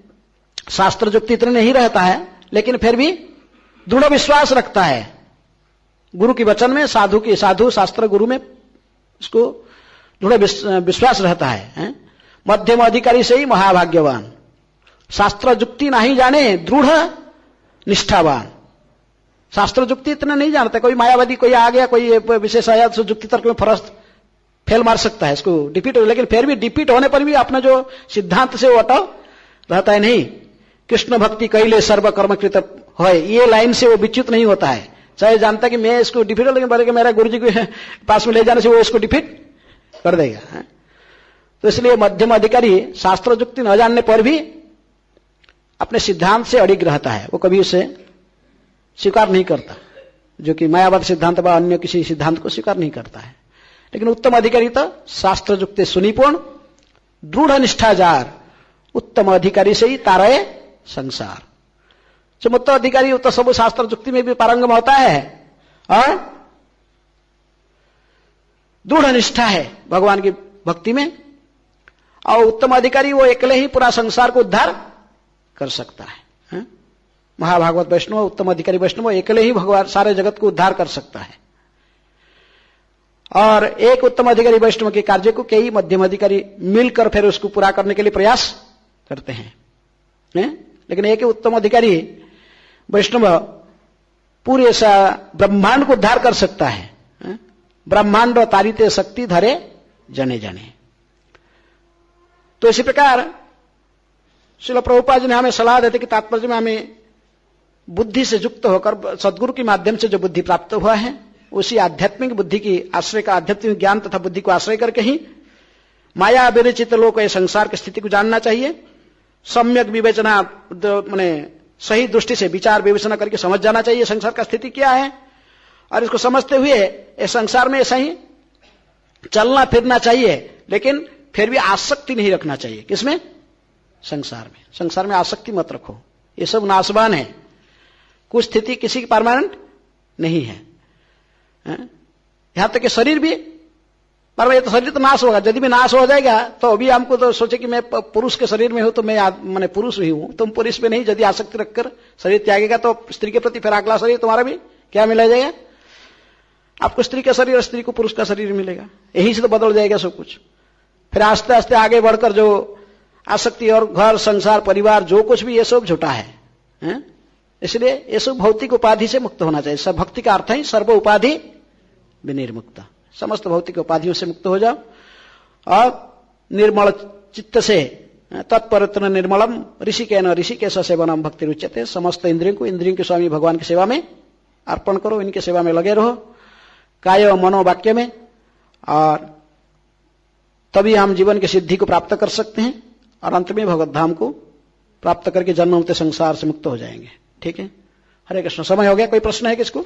A: शास्त्र युक्ति इतने नहीं रहता है, लेकिन फिर भी दृढ़ विश्वास रखता है गुरु के वचन में, साधु शास्त्र गुरु में उसको दृढ़ विश्वास रहता है। मध्यम अधिकारी से ही महाभाग्यवान, शास्त्र युक्ति नहीं जाने दृढ़ निष्ठावान। शास्त्र युक्ति इतना नहीं जानता, कोई मायावादी कोई आ गया, कोई विशेष आया तो युक्ति तर्क में फरस्त फेल मार सकता है, इसको डिफीट हो, लेकिन फिर भी डिफीट होने पर भी अपना जो सिद्धांत से वो अटल रहता है। नहीं, कृष्ण भक्ति कैले सर्व कर्म कृत है, ये लाइन से वो विच्युत नहीं होता है। चाहे जानता कि मैं इसको डिफीट हो, लेकिन बल्कि मेरा गुरु जी के पास में ले जाने से वो इसको डिफीट कर देगा। तो इसलिए मध्यम अधिकारी शास्त्र युक्ति न जानने पर भी अपने सिद्धांत से अड़िग रहता है, वो कभी उसे स्वीकार नहीं करता, जो कि मायावाद सिद्धांत व अन्य किसी सिद्धांत को स्वीकार नहीं करता है। लेकिन उत्तम अधिकारी तो शास्त्र युक्ति सुनिपुण दृढ़ निष्ठाजार, उत्तम अधिकारी से ही तारए संसार। जो उत्तम अधिकारी तो सब शास्त्र युक्ति में भी पारंगम होता है और दृढ़ निष्ठा है भगवान की भक्ति में, और उत्तम अधिकारी वो अकेले ही पूरा संसार को उद्धार कर सकता है। महाभागवत वैष्णव, उत्तम अधिकारी वैष्णव अकेले ही भगवान सारे जगत को उद्धार कर सकता है। और एक उत्तम अधिकारी वैष्णव के कार्य को कई मध्यम अधिकारी मिलकर फिर उसको पूरा करने के लिए प्रयास करते हैं। लेकिन एक उत्तम अधिकारी वैष्णव पूरे ब्रह्मांड को उद्धार कर सकता है। ब्रह्मांड तारिते शक्ति धरे जने जने। तो इसी प्रकार श्रील प्रभुपाद जी ने हमें सलाह देते कि तात्पर्य में हमें बुद्धि से युक्त होकर सदगुरु के माध्यम से जो बुद्धि प्राप्त हुआ है, उसी आध्यात्मिक बुद्धि की आश्रय का, आध्यात्मिक ज्ञान तथा बुद्धि को आश्रय करके ही माया विरचित लोक ये संसार की स्थिति को जानना चाहिए। सम्यक विवेचना माने सही दृष्टि से विचार विवेचना करके समझ जाना चाहिए संसार का स्थिति क्या है, और इसको समझते हुए इस संसार में ऐसा ही चलना फिरना चाहिए, लेकिन फिर भी आसक्ति नहीं रखना चाहिए। किसमें? संसार में आसक्ति मत रखो, ये सब नाशवान है, कुछ स्थिति किसी की परमानेंट नहीं है। यहां तक कि शरीर भी पर ये तो शरीर तो नाश होगा, यदि भी नाश हो जाएगा तो अभी हमको तो सोचे कि मैं पुरुष के शरीर में हूं तो मैं मैंने पुरुष ही हूं, तुम पुरुष में नहीं। यदि आसक्ति रखकर शरीर त्यागेगा तो स्त्री के प्रति फिर अगला शरीर तुम्हारा भी क्या मिला जाएगा? आपको स्त्री का शरीर और स्त्री को पुरुष का शरीर मिलेगा, यही से तो बदल जाएगा सब कुछ। फिर आस्ते आस्ते आगे बढ़कर जो आसक्ति और घर संसार परिवार जो कुछ भी ये सब झूठा है, हैं? इसलिए ये सब भौतिक उपाधि से मुक्त होना चाहिए। सब भक्ति का अर्थ है सर्व उपाधि विनिर्मुक्ता, समस्त भौतिक उपाधियों से मुक्त हो जाओ और निर्मल चित्त से तत्परत्न निर्मलम ऋषिकेश सेवनम भक्ति रुच्यते, समस्त इंद्रियों के स्वामी भगवान की सेवा में अर्पण करो, इनकी सेवा में लगे रहो काय मनोवाक्य में, और तभी हम जीवन की सिद्धि को प्राप्त कर सकते हैं और अंत में भगवत धाम को प्राप्त करके जन्म होते संसार से मुक्त हो जाएंगे। ठीक है, हरे कृष्ण। समय हो गया। कोई प्रश्न है किसको?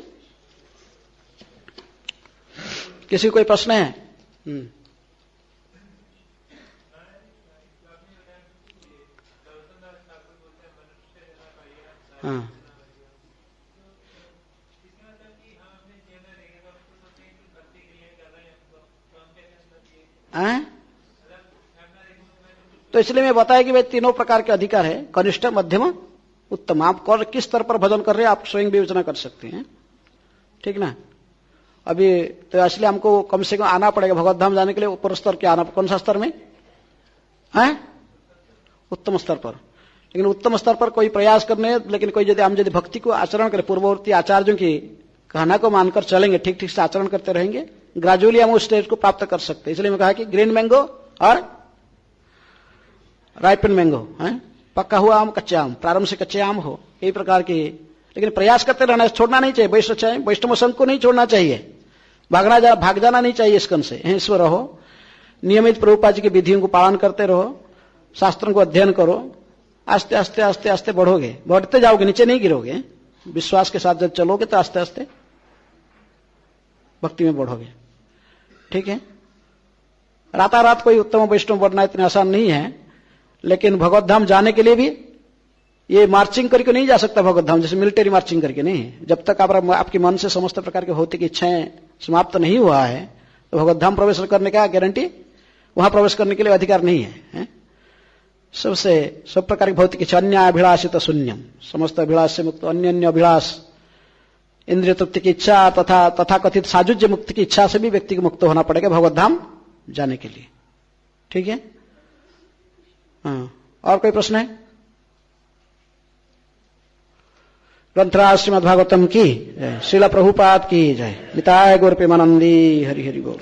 A: किसी को कोई प्रश्न है? हाँ, तो इसलिए मैं बताया कि भाई तीनों प्रकार के अधिकार है, कनिष्ठ, मध्यम, उत्तम। आप किस स्तर पर भजन कर रहे हैं आप स्वयं विवेचना कर सकते हैं। ठीक ना? अभी तो इसलिए हमको कम से कम आना पड़ेगा भगवत धाम जाने के लिए ऊपर स्तर के आना। कौन सा स्तर में है? उत्तम स्तर पर। लेकिन उत्तम स्तर पर कोई प्रयास करने, लेकिन कोई यदि हम भक्ति को आचरण करें, पूर्ववर्ती आचार्यों की कहना को मानकर चलेंगे, ठीक ठीक से आचरण करते रहेंगे, ग्रेजुअली हम उस स्टेज को प्राप्त कर सकते हैं। इसलिए मैं कहा कि ग्रीन मैंगो और राइपन मैंगो है, पक्का हुआ आम, कच्चे आम, प्रारंभ से कच्चे आम हो, कई प्रकार की। लेकिन प्रयास करते रहना, छोड़ना नहीं चाहिए। वैष्णव संघ को नहीं छोड़ना चाहिए, भाग जाना नहीं चाहिए स्कंद से। ईश्वर रहो, नियमित प्रभुपाद जी की विधियों को पालन करते रहो, शास्त्रों को अध्ययन करो, आस्ते आस्ते आस्ते आस्ते बढ़ोगे, बढ़ते जाओगे, नीचे नहीं गिरोगे। विश्वास के साथ जब चलोगे तो आस्ते आस्ते भक्ति में बढ़ोगे। ठीक है, रातारात कोई उत्तम वैष्णव बनना इतना आसान नहीं है, लेकिन भगवत धाम जाने के लिए भी ये मार्चिंग करके नहीं जा सकता भगवत धाम, जैसे मिलिट्री मार्चिंग करके नहीं। जब तक आपके मन से समस्त प्रकार के भौतिक इच्छाएं समाप्त नहीं हुआ है तो भगवत धाम प्रवेश करने का गारंटी, वहां प्रवेश करने के लिए अधिकार नहीं है। सब प्रकार की भौतिक इच्छा, अन्य अभिलाषित शून्यम, समस्त अभिलाष से मुक्त, अन्य अभिलाष, इंद्रिय तृप्ति की इच्छा तथा कथित साजुज्य मुक्ति की इच्छा से भी व्यक्ति को मुक्त होना पड़ेगा भगवत धाम जाने के लिए। ठीक है, हाँ। और कोई प्रश्न है? ग्रंथराज श्रीमद्भागवतम की जय, श्रील प्रभुपाद की जय, निताय गौर प्रेमानंदी, हरि हरि बोल।